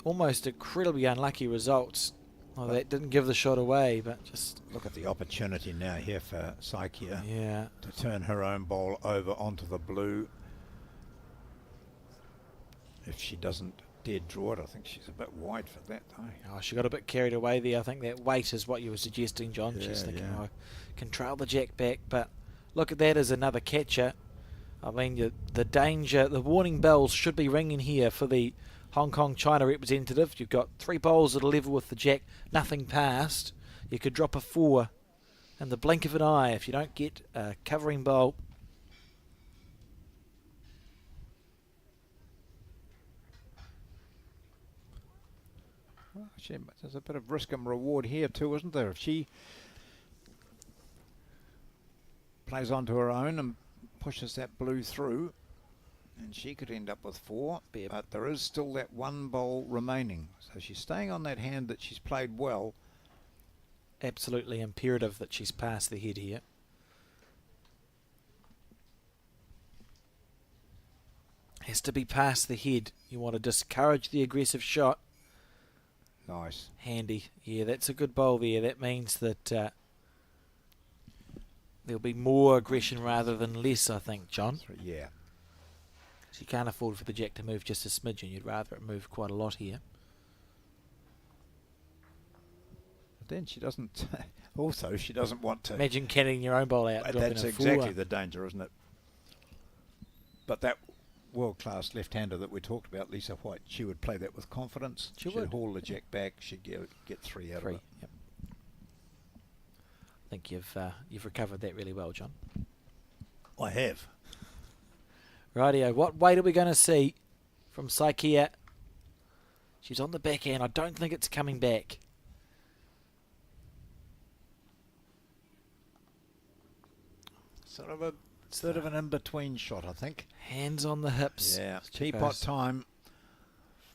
almost incredibly unlucky results. Well, that didn't give the shot away, but just look at the opportunity now here for Saikia to turn her own ball over onto the blue. If she doesn't dare draw it, I think she's a bit wide for that, though. Oh, she got a bit carried away there. I think that weight is what you were suggesting, John. She's thinking, I can trail the jack back, but look at that as another catcher. I mean, the danger, the warning bells should be ringing here for the Hong Kong China representative. You've got 3 bowls at a level with the jack, nothing past. You could drop a 4 in the blink of an eye if you don't get a covering bowl. Well, there's a bit of risk and reward here too, isn't there? If she plays onto her own and pushes that blue through, and she could end up with 4, but there is still that 1 bowl remaining. So she's staying on that hand that she's played well. Absolutely imperative that she's past the head here. Has to be past the head. You want to discourage the aggressive shot. Nice. Handy. Yeah, that's a good bowl there. That means that there'll be more aggression rather than less, I think, John. Yeah. You can't afford for the jack to move just a smidgen. You'd rather it move quite a lot here. But then she doesn't. Also, she doesn't want to. Imagine canning your own bowl out. That's exactly the danger, isn't it? But that world-class left-hander that we talked about, Lisa White, she would play that with confidence. She would haul the jack back. She'd get 3 out of it. Yep. I think you've recovered that really well, John. I have. Rightio, what weight are we going to see from Saikia? She's on the back end. I don't think it's coming back. Sort of an in-between shot, I think. Hands on the hips. Yeah, teapot time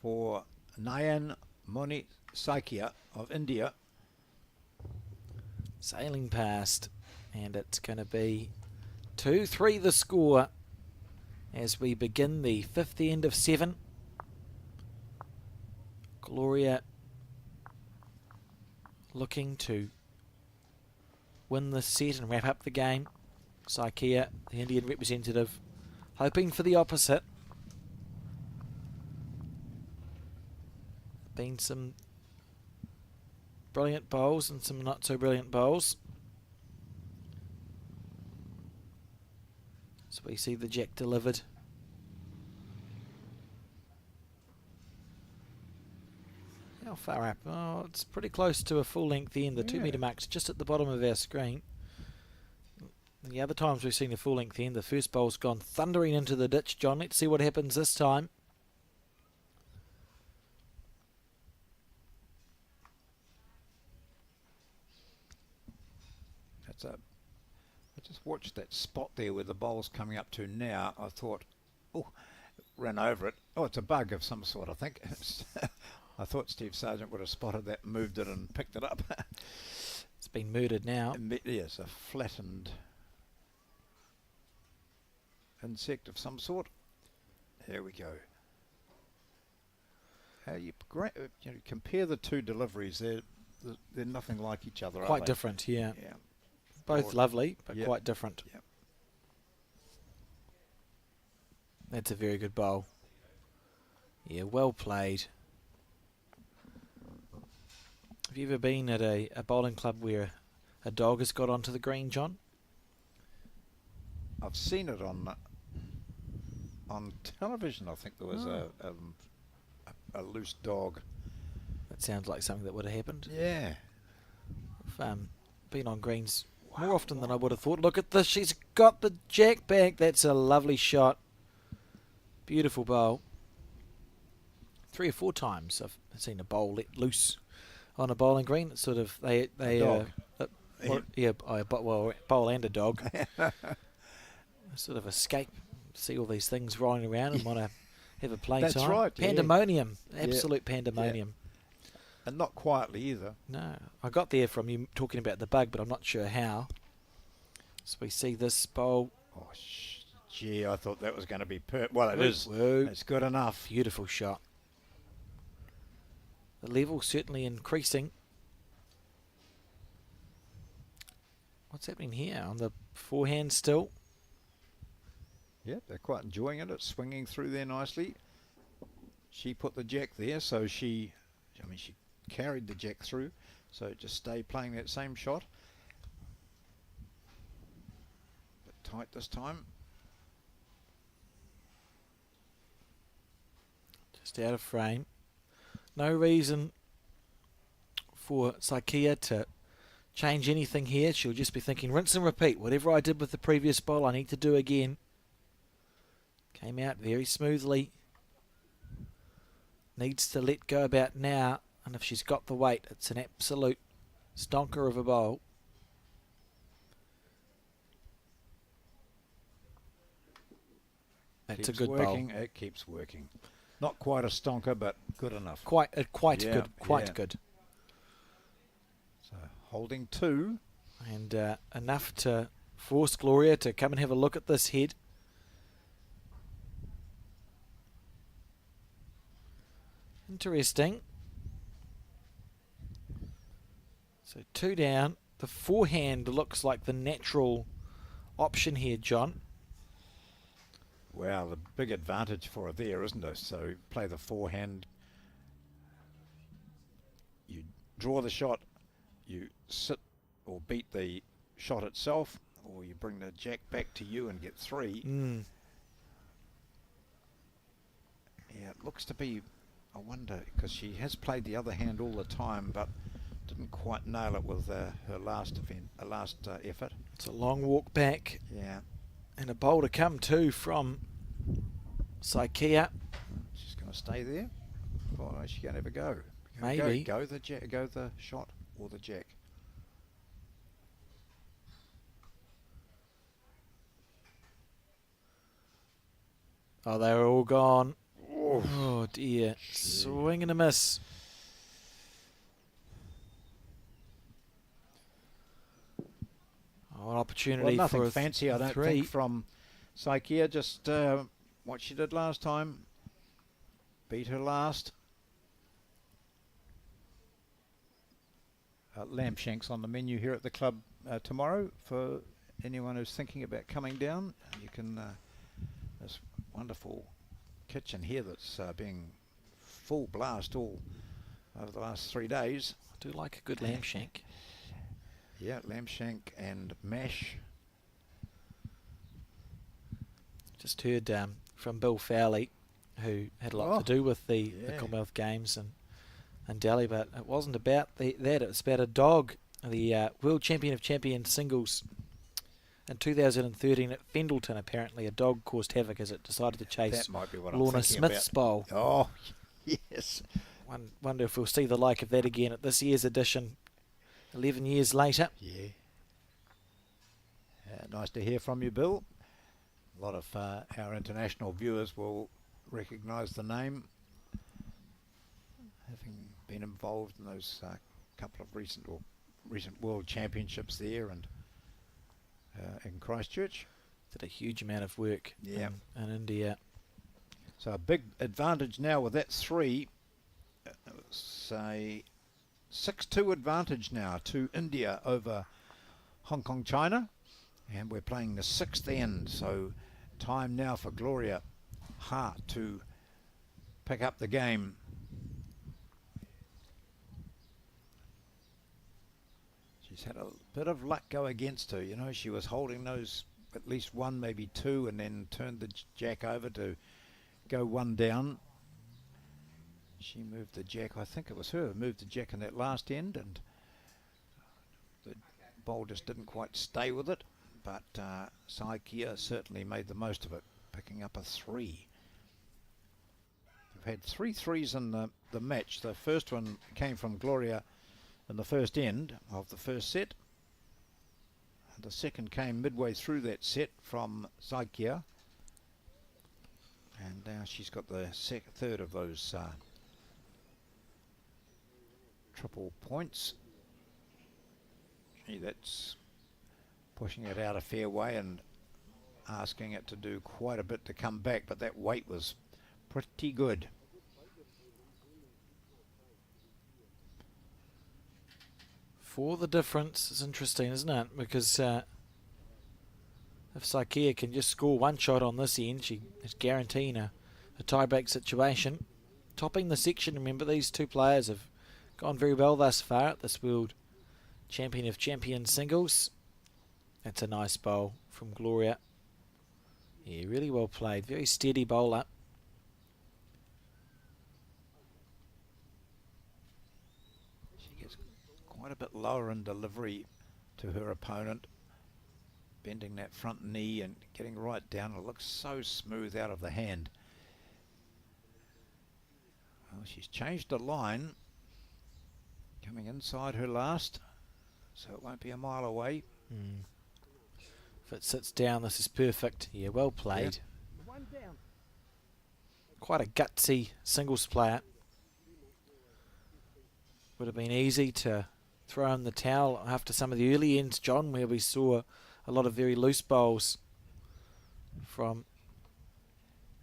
for Nayan Moni Saikia of India. Sailing past, and it's going to be 2-3 the score as we begin the 5th end of 7. Gloria looking to win this set and wrap up the game. Saikia, the Indian representative, hoping for the opposite. Been some brilliant bowls and some not so brilliant bowls. So we see the jack delivered. How far up? Oh, it's pretty close to a full length end. The 2 metre mark's just at the bottom of our screen. The other times we've seen a full length end, the first bowl's gone thundering into the ditch. John, let's see what happens this time. I just watched that spot there where the bowl's coming up to now. I thought, oh, ran over it. Oh, it's a bug of some sort, I think. I thought Steve Sargent would have spotted that, moved it and picked it up. It's been murdered now. Yes, a flattened insect of some sort. Here we go. How you compare the 2 deliveries? They're nothing like each other. Quite different, yeah. Yeah. Both lovely, but quite different. Yep. That's a very good bowl. Yeah, well played. Have you ever been at a bowling club where a dog has got onto the green, John? I've seen it on television. I think there was a loose dog. That sounds like something that would have happened. Yeah. I've been on greens more often than I would have thought. Look at this. She's got the jack back. That's a lovely shot. Beautiful bowl. 3 or 4 times I've seen a bowl let loose on a bowling green. It's sort of they dog. Bowl and a dog sort of escape, see all these things rolling around and want to have a play That's time. right. Pandemonium, absolute pandemonium. And not quietly either. No, I got there from you talking about the bug, but I'm not sure how. So we see this bowl. Oh, gee, I thought that was going to be well, it is. Whoa. It's good enough. Beautiful shot. The level certainly increasing. What's happening here on the forehand still? Yeah, they're quite enjoying it. It's swinging through there nicely. She put the jack there, so she carried the jack through, so just stay playing that same shot. But tight this time. Just out of frame. No reason for Saikia to change anything here. She'll just be thinking, rinse and repeat. Whatever I did with the previous bowl, I need to do again. Came out very smoothly. Needs to let go about now. And if she's got the weight, it's an absolute stonker of a bowl. That's a good working. bowl. It keeps working. Not quite a stonker, but good enough. Quite Yeah, good. Quite yeah. good. So holding 2. And enough to force Gloria to come and have a look at this head. Interesting. So 2 down. The forehand looks like the natural option here, John. Wow, the big advantage for her there, isn't it? So play the forehand. You draw the shot. You sit or beat the shot itself, or you bring the jack back to you and get 3. Yeah, it looks to be, I wonder, because she has played the other hand all the time, but didn't quite nail it with her last effort. It's a long walk back. Yeah. And a bowl to come too from Saikia. She's going to stay there. Or is she going to ever go? Maybe. Go the shot or the jack. Oh, they were all gone. Oh dear. Swing and a miss. Oh, an opportunity Well, nothing for a fancy, I don't 3. think, from Saikia. Just what she did last time. Beat her last. Lamb shanks on the menu here at the club tomorrow for anyone who's thinking about coming down. You can this wonderful kitchen here that's being full blast all over the last 3 days. I do like a good lamb shank. Yeah, lamb shank and mash. Just heard from Bill Fowley, who had a lot to do with the Commonwealth Games and Delhi, but it wasn't about that. It was about a dog, the World Champion of Champions singles in 2013 at Fendleton. Apparently, a dog caused havoc as it decided to chase That might be what I'm Lorna thinking Smith's about. bowl. Oh, yes. Wonder if we'll see the like of that again at this year's edition, 11 years later. Yeah. Nice to hear from you, Bill. A lot of our international viewers will recognise the name, having been involved in those couple of recent World Championships there and in Christchurch. Did a huge amount of work in India. So a big advantage now with that 3. Say 6-2 advantage now to India over Hong Kong, China. And we're playing the 6th end, so time now for Gloria Hart to pick up the game. She's had a bit of luck go against her. You know, she was holding those at least 1, maybe 2, and then turned the jack over to go 1 down. She moved the jack, I think it was her, moved the jack in that last end, and the bowl just didn't quite stay with it. But Saikia certainly made the most of it, picking up a 3. We've had 3 threes in the match. The first one came from Gloria in the first end of the first set. And the second came midway through that set from Saikia. And now she's got the third of those triple points. Gee, that's pushing it out a fair way and asking it to do quite a bit to come back, but that weight was pretty good. For the difference, it's interesting, isn't it? Because if Saikia can just score 1 shot on this end, she is guaranteeing a tie-break situation. Topping the section, remember, these 2 players have gone very well thus far at this World Champion of Champions singles. That's a nice bowl from Gloria. Yeah, really well played. Very steady bowler. She gets quite a bit lower in delivery to her opponent, bending that front knee and getting right down. It looks so smooth out of the hand. Well, she's changed the line, coming inside her last, so it won't be a mile away. If it sits down, this is perfect. Yeah, well played. Quite a gutsy singles player. Would have been easy to throw in the towel after some of the early ends, John, where we saw a lot of very loose bowls from...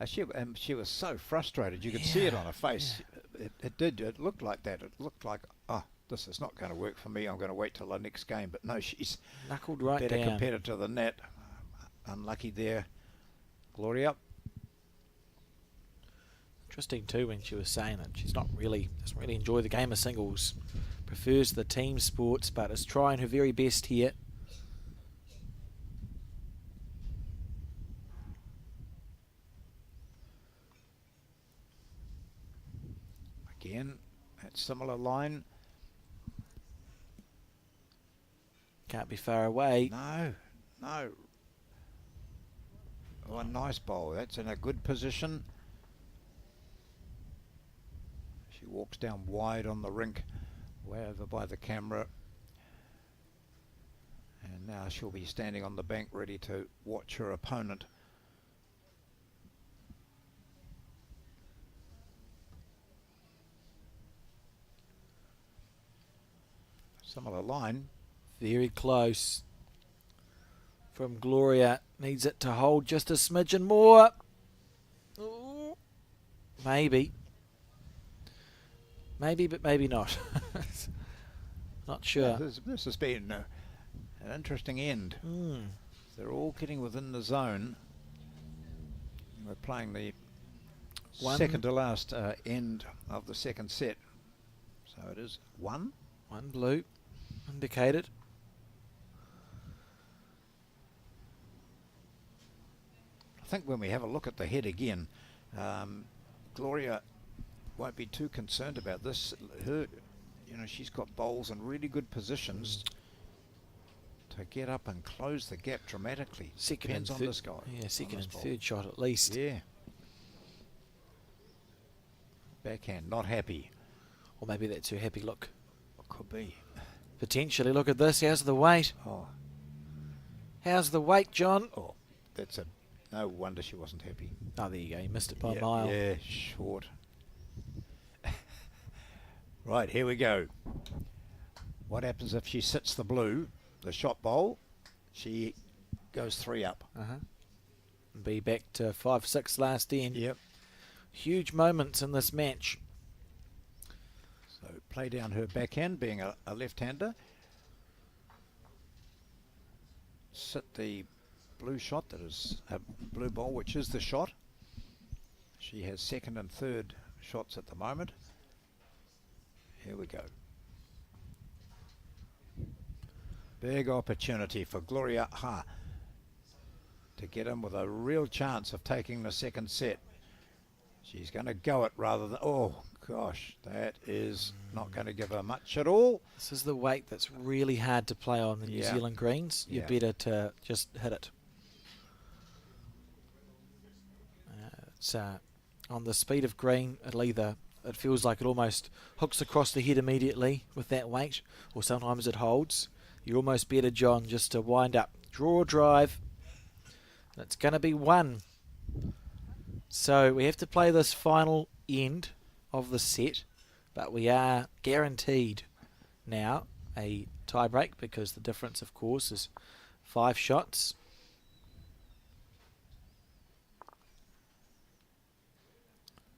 She was so frustrated. You could see it on her face. Yeah. It did. It looked like that. It looked like, oh, this is not going to work for me. I'm going to wait till the next game. But no, she's knuckled right better down. competitor than that. Unlucky there, Gloria. Interesting too when she was saying that she's doesn't really enjoy the game of singles, prefers the team sports, but is trying her very best here. Again, that similar line. Can't be far away. No. Oh, a nice bowl. That's in a good position. She walks down wide on the rink, way over by the camera. And now she'll be standing on the bank ready to watch her opponent. Similar line. Very close. From Gloria. Needs it to hold just a smidgen more. Ooh. Maybe. Maybe, but maybe not. Not sure. Yeah, this has been an interesting end. They're all getting within the zone. We're playing the second to last end of the second set. So it is one. One blue indicated. I think when we have a look at the head again, Gloria won't be too concerned about this. She's got bowls in really good positions to get up and close the gap dramatically. Depends on this guy. Yeah, second and third shot at least. Yeah. Backhand, not happy. Or maybe that's her happy look. It could be. Potentially. Look at this. How's the weight? Oh. How's the weight, John? Oh, no wonder she wasn't happy. Oh, there you go. You missed it by a mile. Yeah, short. Right, here we go. What happens if she sits the blue, the shot bowl? She goes 3 up. Be back to 5-6 last end. Yep. Huge moments in this match. So play down her backhand, being a left-hander. Sit the blue shot, that is a blue ball, which is the shot. She has second and third shots at the moment. Here we go. Big opportunity for Gloria Ha to get in with a real chance of taking the second set. She's going to go it rather than... Oh, gosh, that is not going to give her much at all. This is the weight that's really hard to play on the New Zealand greens. You're better to just hit it. It's on the speed of green, it feels like it almost hooks across the head immediately with that weight, or sometimes it holds. You're almost better, John, just to wind up. Draw, drive. It's going to be 1. So we have to play this final end of the set, but we are guaranteed now a tie break because the difference, of course, is 5 shots.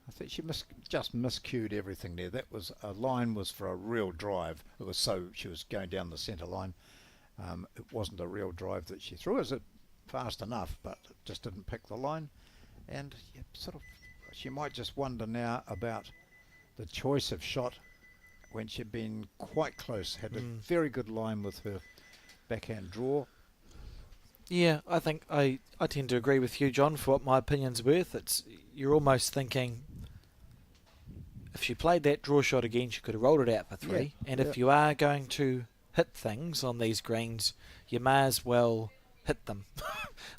I think she just miscued everything there. That was a line was for a real drive. It was she was going down the centre line. It wasn't a real drive that she threw. Is it fast enough, but it just didn't pick the line. And she might just wonder now about the choice of shot when she'd been quite close. Had a very good line with her backhand draw. Yeah, I think I tend to agree with you, John, for what my opinion's worth. You're almost thinking if she played that draw shot again, she could have rolled it out for Yeah, three. And yeah. if you are going to hit things on these greens, you may as well hit them.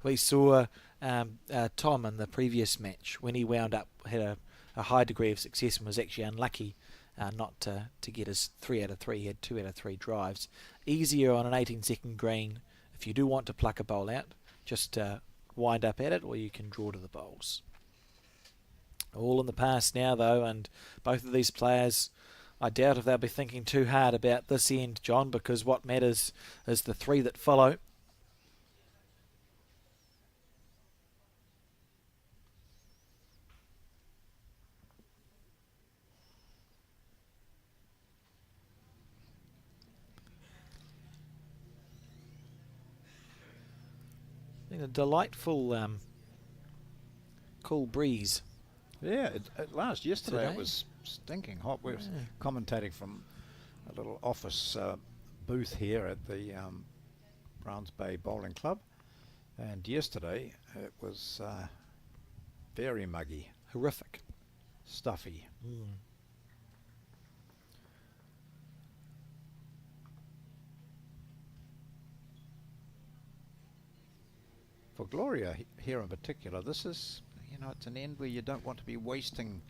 We saw Tom in the previous match when he wound up, had a high degree of success and was actually unlucky not to get his 3 out of 3. He had 2 out of 3 drives. Easier on an 18-second green if you do want to pluck a bowl out, just wind up at it, or you can draw to the bowls. All in the past now, though, and both of these players, I doubt if they'll be thinking too hard about this end, John, because what matters is the 3 that follow. Been a delightful cool breeze. Yeah, at last yesterday Today? it was stinking hot. We were Yeah. commentating from a little office booth here at the Browns Bay Bowling Club, and yesterday it was very muggy, Horrific. stuffy. For Gloria here in particular, this is, it's an end where you don't want to be wasting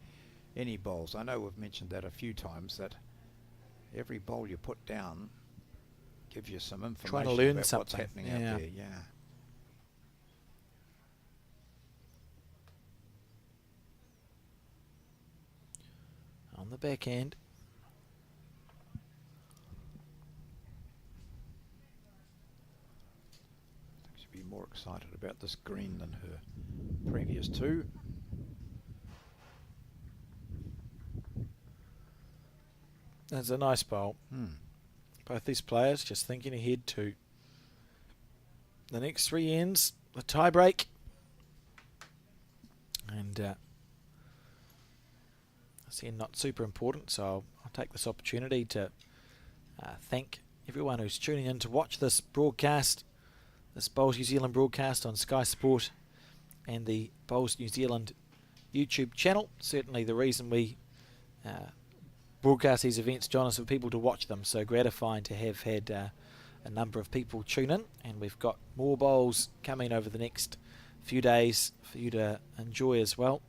any bowls. I know we've mentioned that a few times, that every bowl you put down gives you some information Trying to learn about what's something. happening Yeah. out there. Yeah. On the back end. I think she'd be more excited about this green than her previous two. That's a nice bowl. Both these players just thinking ahead to the next 3 ends, the tie break. And that's not super important, so I'll take this opportunity to thank everyone who's tuning in to watch this broadcast, this Bowls New Zealand broadcast on Sky Sport and the Bowls New Zealand YouTube channel. Certainly the reason we broadcast these events, John, is for people to watch them, so gratifying to have had a number of people tune in, and we've got more bowls coming over the next few days for you to enjoy as well.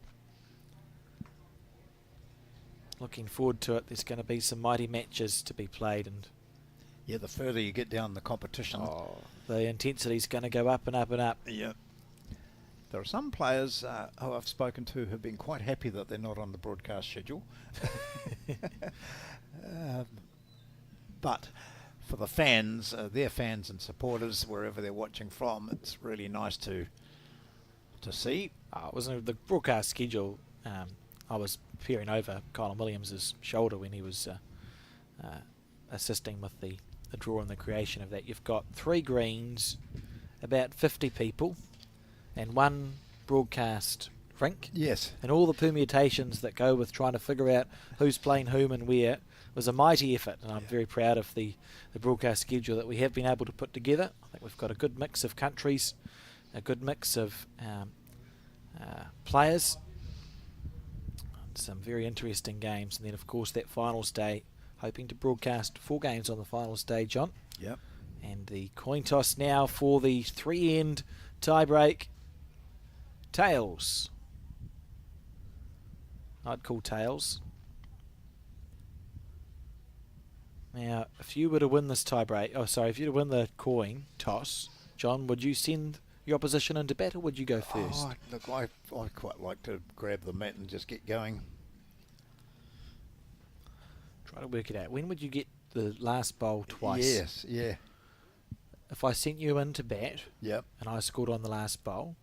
Looking forward to it. There's going to be some mighty matches to be played, and Yeah, the further you get down the competition. the intensity's going to go up and up and up. Yeah. There are some players who I've spoken to who've been quite happy that they're not on the broadcast schedule. But for the fans, their fans and supporters, wherever they're watching from, it's really nice to see. It wasn't the broadcast schedule. I was peering over Colin Williams' shoulder when he was assisting with the draw and the creation of that. You've got 3 greens, about 50 people, and 1 broadcast rink. Yes. And all the permutations that go with trying to figure out who's playing whom and where was a mighty effort, and I'm very proud of the broadcast schedule that we have been able to put together. I think we've got a good mix of countries, a good mix of players, and some very interesting games. And then, of course, that finals day, hoping to broadcast 4 games on the finals day, John. Yep. And the coin toss now for the 3-end tie break. Tails. I'd call tails. Now, if you were to win this tie break, if you were to win the coin toss, John, would you send your opposition into bat, or would you go first? Oh, look, I quite like to grab the mat and just get going. Try to work it out. When would you get the last bowl twice? Yes, yeah. If I sent you into bat, Yep. and I scored on the last bowl,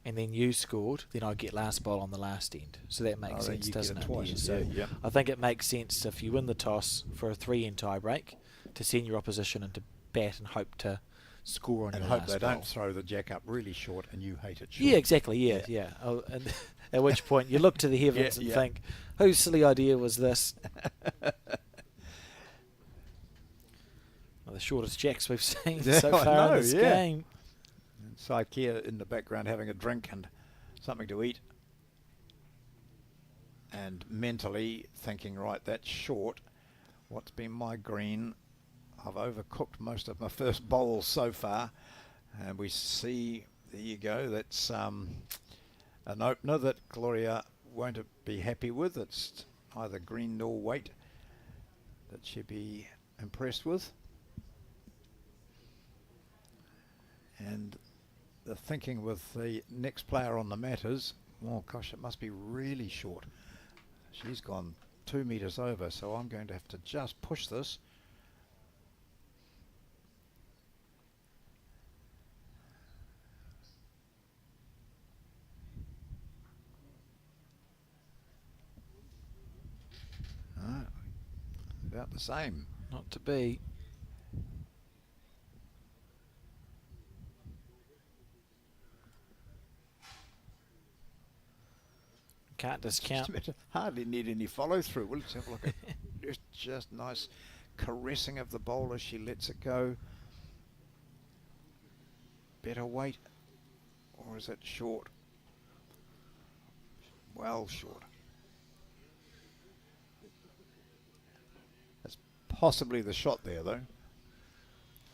and then you scored, then I'd get last bowl on the last end. So that makes sense, doesn't it? Twice. Yeah, so yeah. I think it makes sense if you win the toss for a 3-end tie break to send your opposition into bat and hope to score on And your hope last they bowl. don't throw the jack up really short and you hate it short. Yeah, exactly. Yeah. Oh, and at which point you look to the heavens and think, whose silly idea was this? Well, the shortest jacks we've seen Yeah, so I far know, in this yeah. game. And Saikea in the background having a drink and something to eat. And mentally thinking, right, that's short. What's been my green? I've overcooked most of my first bowls so far. And we see, there you go, that's an opener that Gloria won't be happy with. It's either green nor weight that she'd be impressed with. And the thinking with the next player on the mat is, oh gosh, it must be really short. She's gone 2 meters over, so I'm going to have to just push this. About the same. Not to be. Can't discount. Hardly need any follow through. Well, let's have a look at just nice caressing of the bowl as she lets it go. Better weight, or is it short? Well short. That's possibly the shot there, though.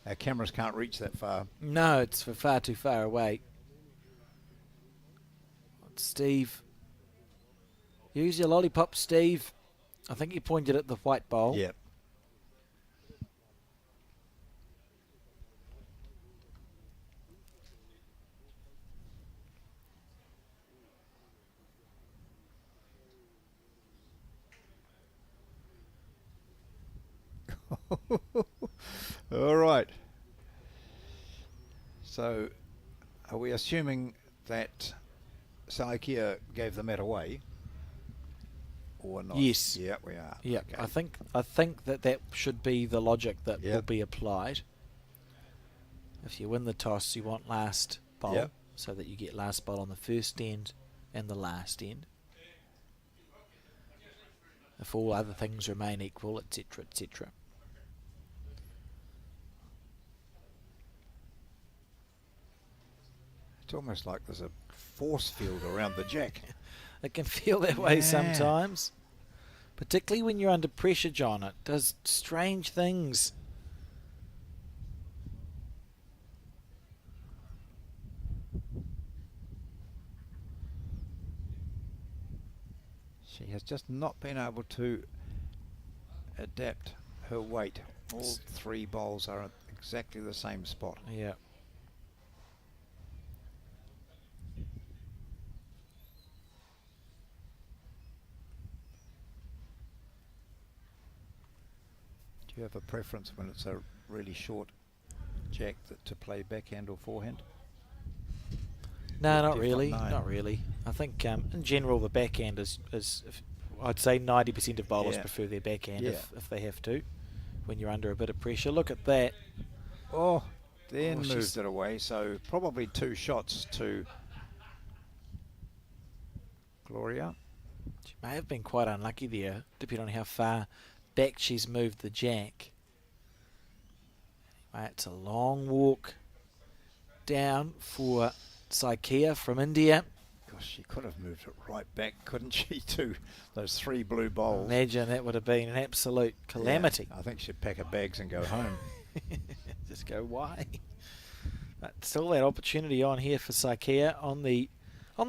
Our cameras can't reach that far. No, it's far too far away. Steve. Use your lollipop, Steve. I think he pointed at the white bowl. Yep. All right. So, are we assuming that Saikea gave the mat away, or not? Yes. Yeah, we are. Yeah, Okay. I think that should be the logic that Yep. will be applied. If you win the toss, you want last bowl, Yep. so that you get last bowl on the first end and the last end. If all other things remain equal, etc., etc. It's almost like there's a force field around the jack. It can feel that way Yeah. sometimes, particularly when you're under pressure, John. It does strange things. She has just not been able to adapt her weight. All three bowls are at exactly the same spot. Yeah. Do you have a preference when it's a really short jack to play backhand or forehand? No, not Definitely really. no. Not really. I think in general the backhand is I'd say 90% of bowlers Yeah. prefer their backhand Yeah. if they have to, when you're under a bit of pressure. Look at that. Oh, then Oh, she's- moved it away. So probably 2 shots to Gloria. She may have been quite unlucky there, depending on how far back she's moved the jack. Anyway, it's a long walk down for Saikea from India. Gosh, she could have moved it right back, couldn't she, to those 3 blue bowls. Imagine that would have been an absolute calamity. Yeah, I think she'd pack her bags and go home. Just go, why? But still that opportunity on here for Saikea on the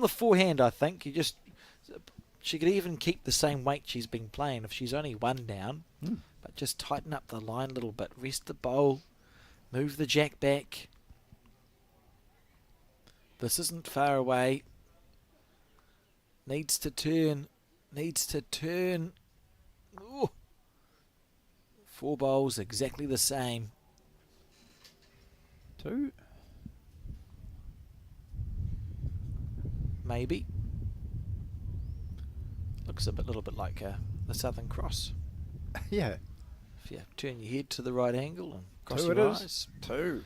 forehand. I think she could even keep the same weight she's been playing if she's only 1 down, but just tighten up the line a little bit, rest the bowl, move the jack back. This isn't far away. Needs to turn. Ooh. 4 bowls, exactly the same. 2. Maybe. Looks a little bit like the Southern Cross. Yeah. If you turn your head to the right angle and cross 2 your it is. eyes. 2.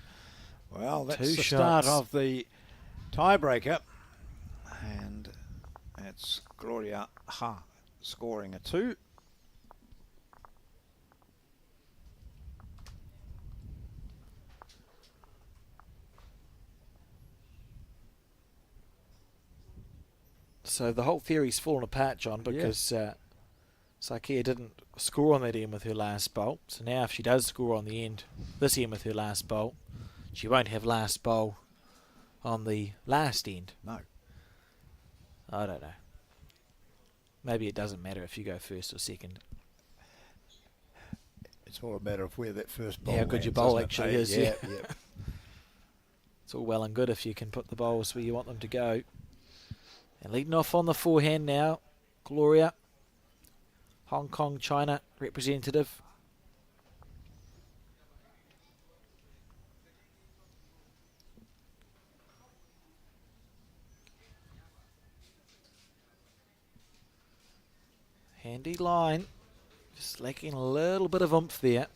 Well, that's 2 the start shots. of the tiebreaker. And it's Gloria Ha scoring a 2. So the whole theory's fallen apart, John, because Sakia didn't score on that end with her last bowl. So now if she does score on the end, this end with her last bowl, she won't have last bowl on the last end. No. I don't know. Maybe it doesn't matter if you go first or second. It's all a matter of where that first bowl How good your lands, bowl isn't it? actually is. Yeah. It's all well and good if you can put the bowls where you want them to go. And leading off on the forehand now, Gloria, Hong Kong, China representative. Handy line, just lacking a little bit of oomph there.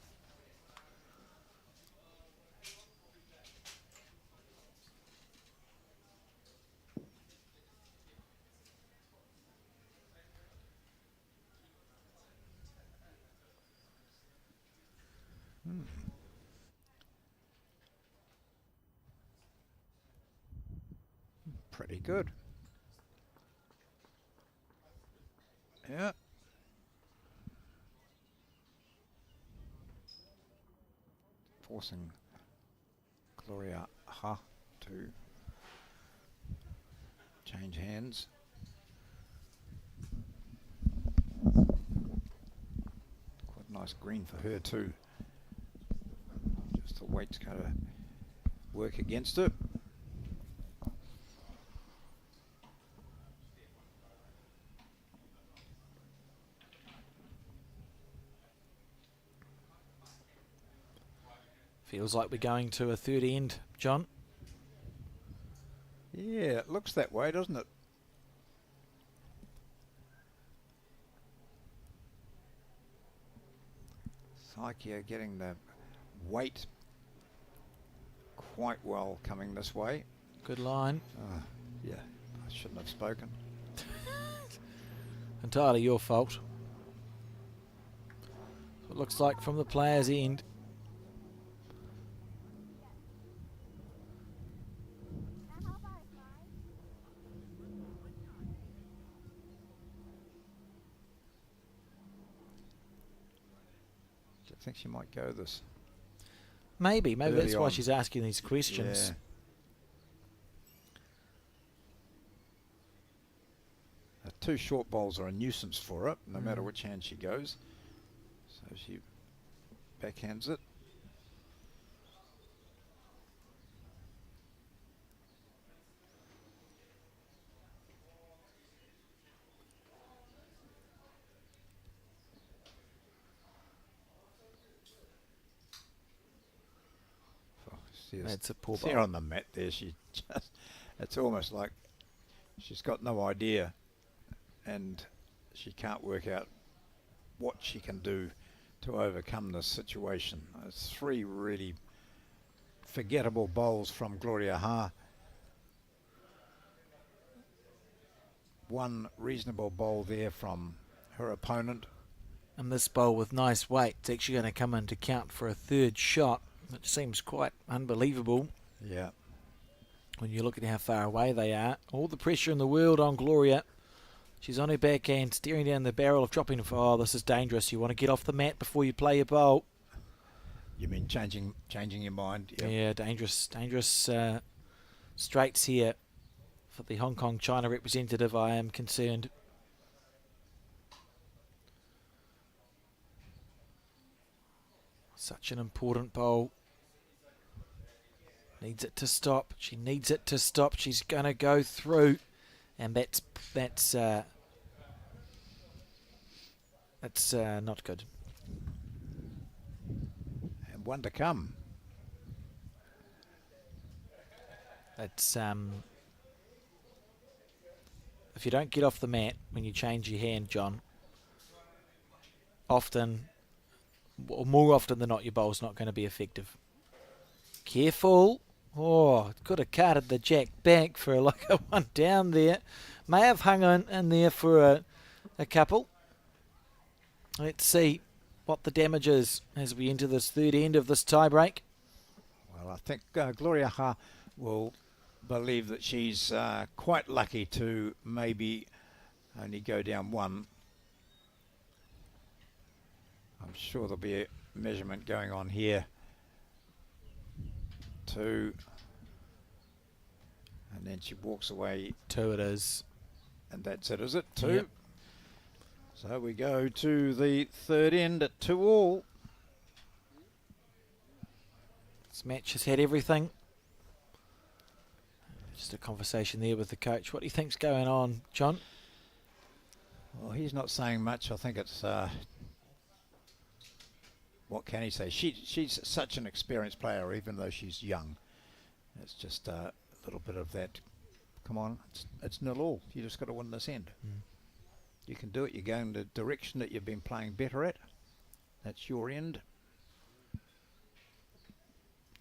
Pretty good. Yeah. Forcing Gloria Ha to change hands. Quite a nice green for her too. Just the weight's going to work against her. Feels like we're going to a third end, John. Yeah, it looks that way, doesn't it? Psyche getting the weight quite well coming this way. Good line. Yeah, I shouldn't have spoken. Entirely your fault. It looks like from the player's end. I think she might go this. Maybe that's why on. she's asking these questions. Yeah. Two short bowls are a nuisance for her, no matter which hand she goes. So she backhands it. That's a poor See her bowl. on the mat there. She just—it's almost like she's got no idea, and she can't work out what she can do to overcome this situation. It's three really forgettable bowls from Gloria Ha. One reasonable bowl there from her opponent. And this bowl with nice weight, it's actually going to come into count for a third shot. It seems quite unbelievable Yeah. when you look at how far away they are. All the pressure in the world on Gloria. She's on her backhand, staring down the barrel of dropping. Oh, this is dangerous. You want to get off the mat before you play your bowl. You mean changing your mind? Yep. Yeah, dangerous straights here for the Hong Kong China representative, I am concerned. Such an important bowl. Needs it to stop. She needs it to stop. She's going to go through. And that's not good. And one to come. It's if you don't get off the mat when you change your hand, John, often, or more often than not, your bowl's not going to be effective. Careful. Oh, could have carted the jack back for like a one down there. May have hung in there for a couple. Let's see what the damage is as we enter this third end of this tie break. Well, I think Gloria Ha will believe that she's quite lucky to maybe only go down one. I'm sure there'll be a measurement going on here. 2. And then she walks away. 2 it is. And that's it, is it? 2. Yep. So we go to the third end at 2-all. This match has had everything. Just a conversation there with the coach. What do you think's going on, John? Well, he's not saying much. I think it's... what can he say? She's such an experienced player, even though she's young. It's just a little bit of that. Come on, it's 0-all. You just got to win this end. You can do it. You go in the direction that you've been playing better at. That's your end.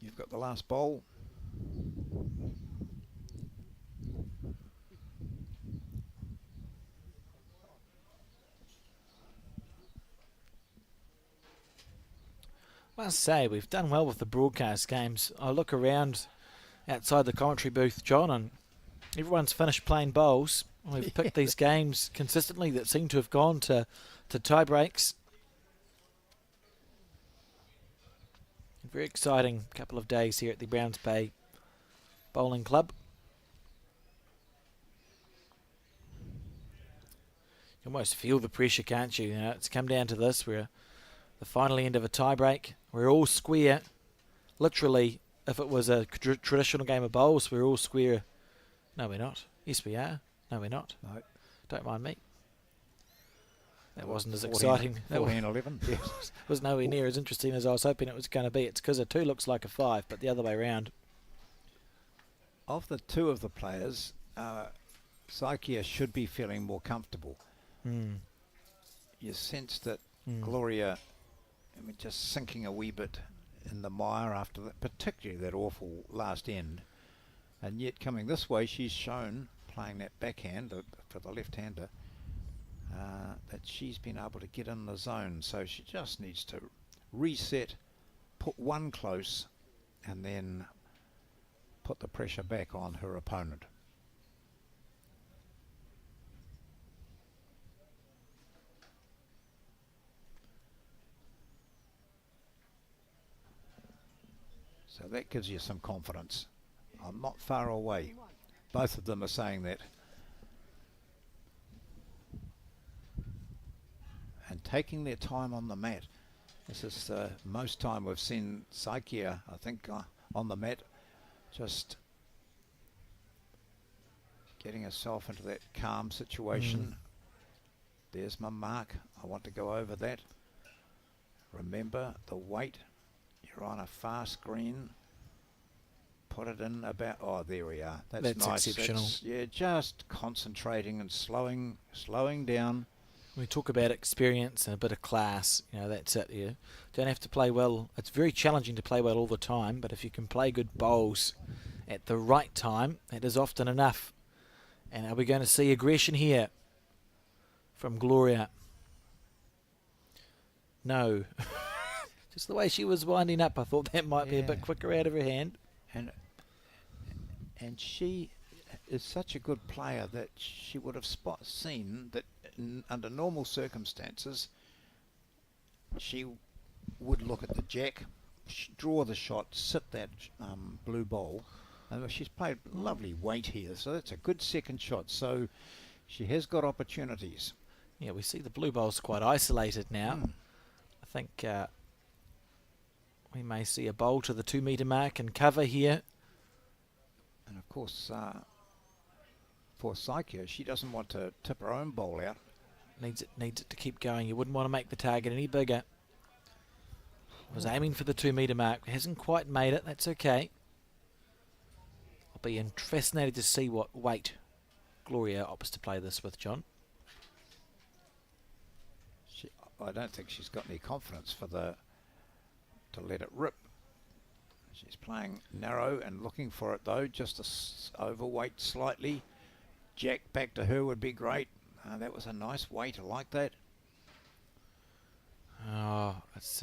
You've got the last bowl. I must say, we've done well with the broadcast games. I look around outside the commentary booth, John, and everyone's finished playing bowls. We've picked these games consistently that seem to have gone to tie breaks. Very exciting couple of days here at the Browns Bay Bowling Club. You almost feel the pressure, can't you? You know, it's come down to this. We're the final end of a tie break. We're all square. Literally, if it was a traditional game of bowls, we're all square. No, we're not. Yes, we are. No, we're not. No. Don't mind me. That wasn't as 14, exciting. 14, 11. Yes. Was nowhere near as interesting as I was hoping it was going to be. It's because a 2 looks like a 5, but the other way around. Of the 2 of the players, Psyche should be feeling more comfortable. You sense that Gloria, I mean, just sinking a wee bit in the mire after that, particularly that awful last end. And yet coming this way, she's shown, playing that backhand for the left-hander, that she's been able to get in the zone. So she just needs to reset, put one close, and then put the pressure back on her opponent. So that gives you some confidence. I'm not far away. Both of them are saying that. And taking their time on the mat. This is the most time we've seen Psyche, I think, on the mat. Just getting herself into that calm situation. There's my mark. I want to go over that. Remember the weight. You're on a fast green. Put it in about, oh, there we are. That's nice. Exceptional. Yeah, just concentrating and slowing down. We talk about experience and a bit of class. You know, that's it. You don't have to play well. It's very challenging to play well all the time, but if you can play good bowls at the right time, it is often enough. And are we going to see aggression here from Gloria? No. Just the way she was winding up, I thought that might be a bit quicker out of her hand. And she is such a good player that she would have seen that under normal circumstances she would look at the jack, draw the shot, sit that blue bowl. And she's played lovely weight here, so that's a good second shot. So she has got opportunities. Yeah, we see the blue bowl's quite isolated now. I think we may see a bowl to the 2 metre mark and cover here. And of course, for Psyche, she doesn't want to tip her own bowl out. Needs it to keep going. You wouldn't want to make the target any bigger. Was aiming for the 2 metre mark. Hasn't quite made it. That's okay. I'll be fascinated to see what weight Gloria opts to play this with, John. I don't think she's got any confidence to let it rip. She's playing narrow and looking for it though, just to overweight slightly. Jack back to her would be great. That was a nice weight, I like that. Oh, it's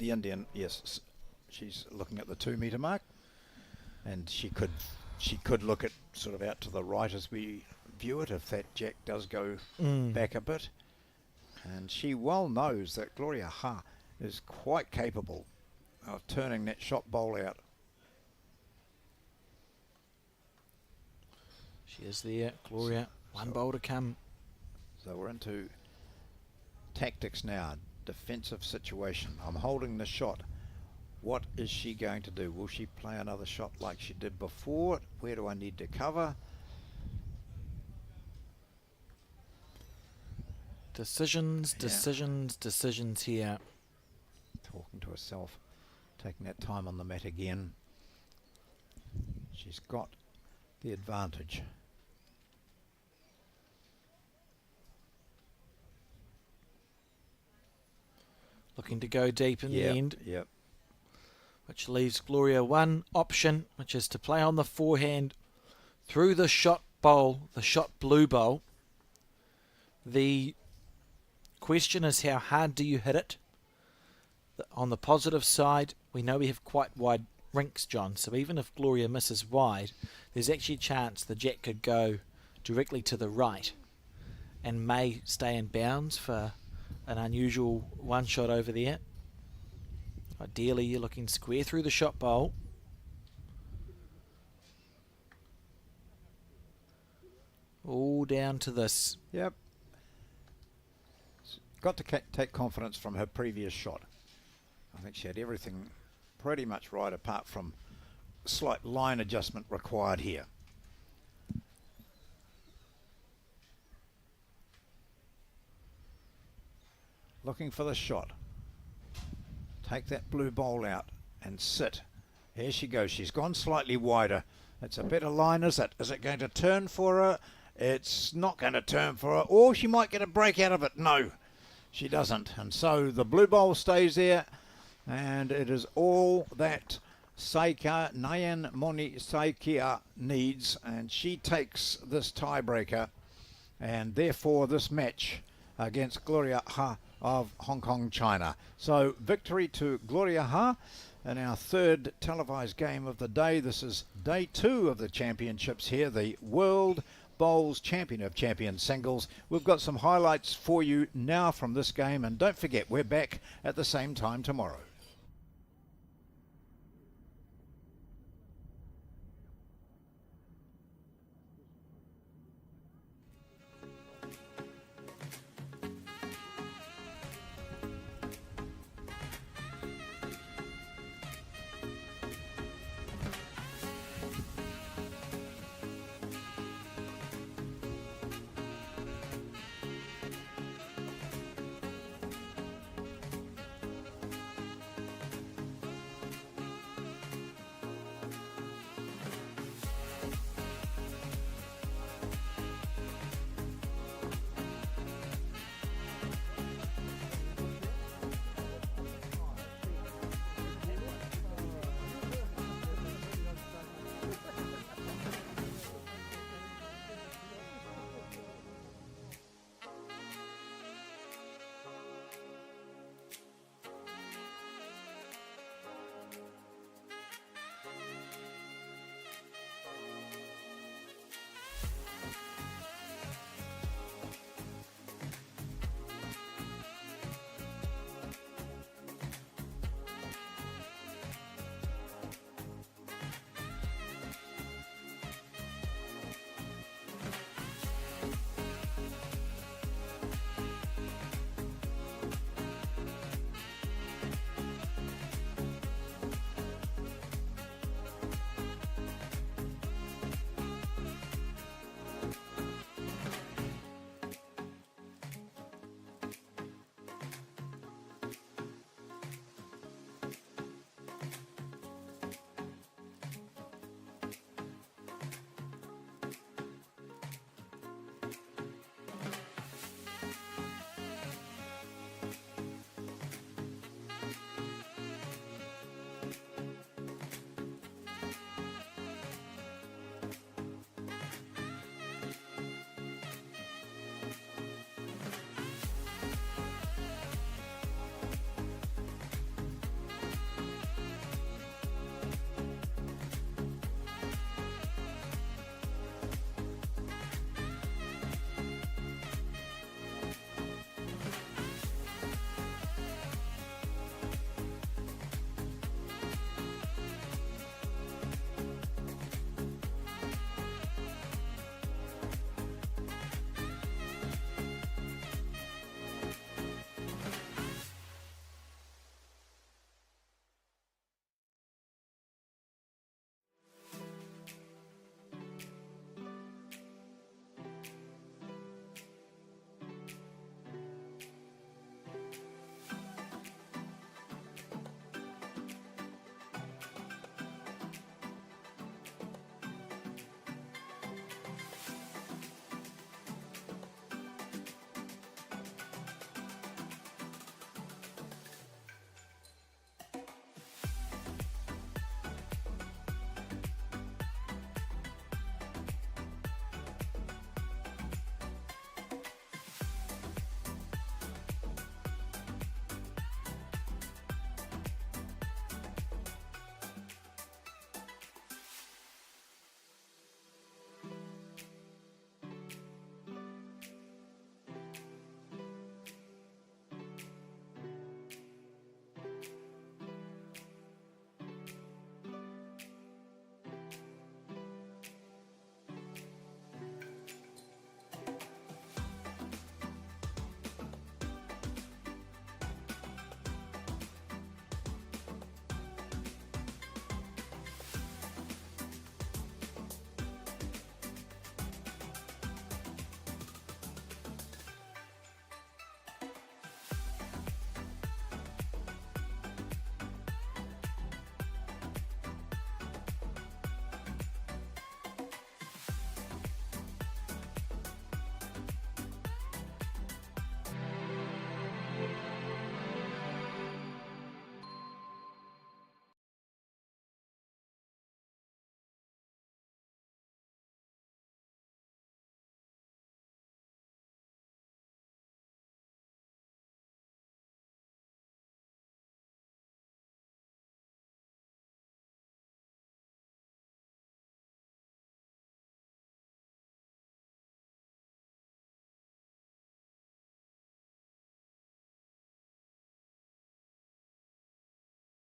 the Indian, yes, she's looking at the 2 metre mark, and she could look at sort of out to the right as we view it if that jack does go back a bit. And she well knows that Gloria Ha is quite capable of turning that shot bowl out. She is there, Gloria. One bowl to come. So we're into tactics now, defensive situation. I'm holding the shot. What is she going to do? Will she play another shot like she did before? Where do I need to cover? Decisions here. Talking to herself, taking that time on the mat again. She's got the advantage. Looking to go deep in the end. Yep. Which leaves Gloria one option, which is to play on the forehand through the shot bowl, the shot blue bowl. The question is, how hard do you hit it? On the positive side, we know we have quite wide rinks, John, so even if Gloria misses wide, there's actually a chance the jack could go directly to the right and may stay in bounds for an unusual one shot over there. Ideally, you're looking square through the shot bowl. All down to this. Yep. Got to take confidence from her previous shot. I think she had everything pretty much right, apart from slight line adjustment required here. Looking for the shot. Take that blue bowl out and sit. Here she goes. She's gone slightly wider. It's a better line, is it? Is it going to turn for her? It's not going to turn for her. Or she might get a break out of it. No, she doesn't. And so the blue bowl stays there. And it is all that Saika, Nayan Moni Saikia needs. And she takes this tiebreaker. And therefore this match against Gloria Ha of Hong Kong, China. So victory to Gloria Ha in our third televised game of the day. This is day 2 of the championships here, the World Bowls Champion of Champions Singles. We've got some highlights for you now from this game, and don't forget, we're back at the same time tomorrow.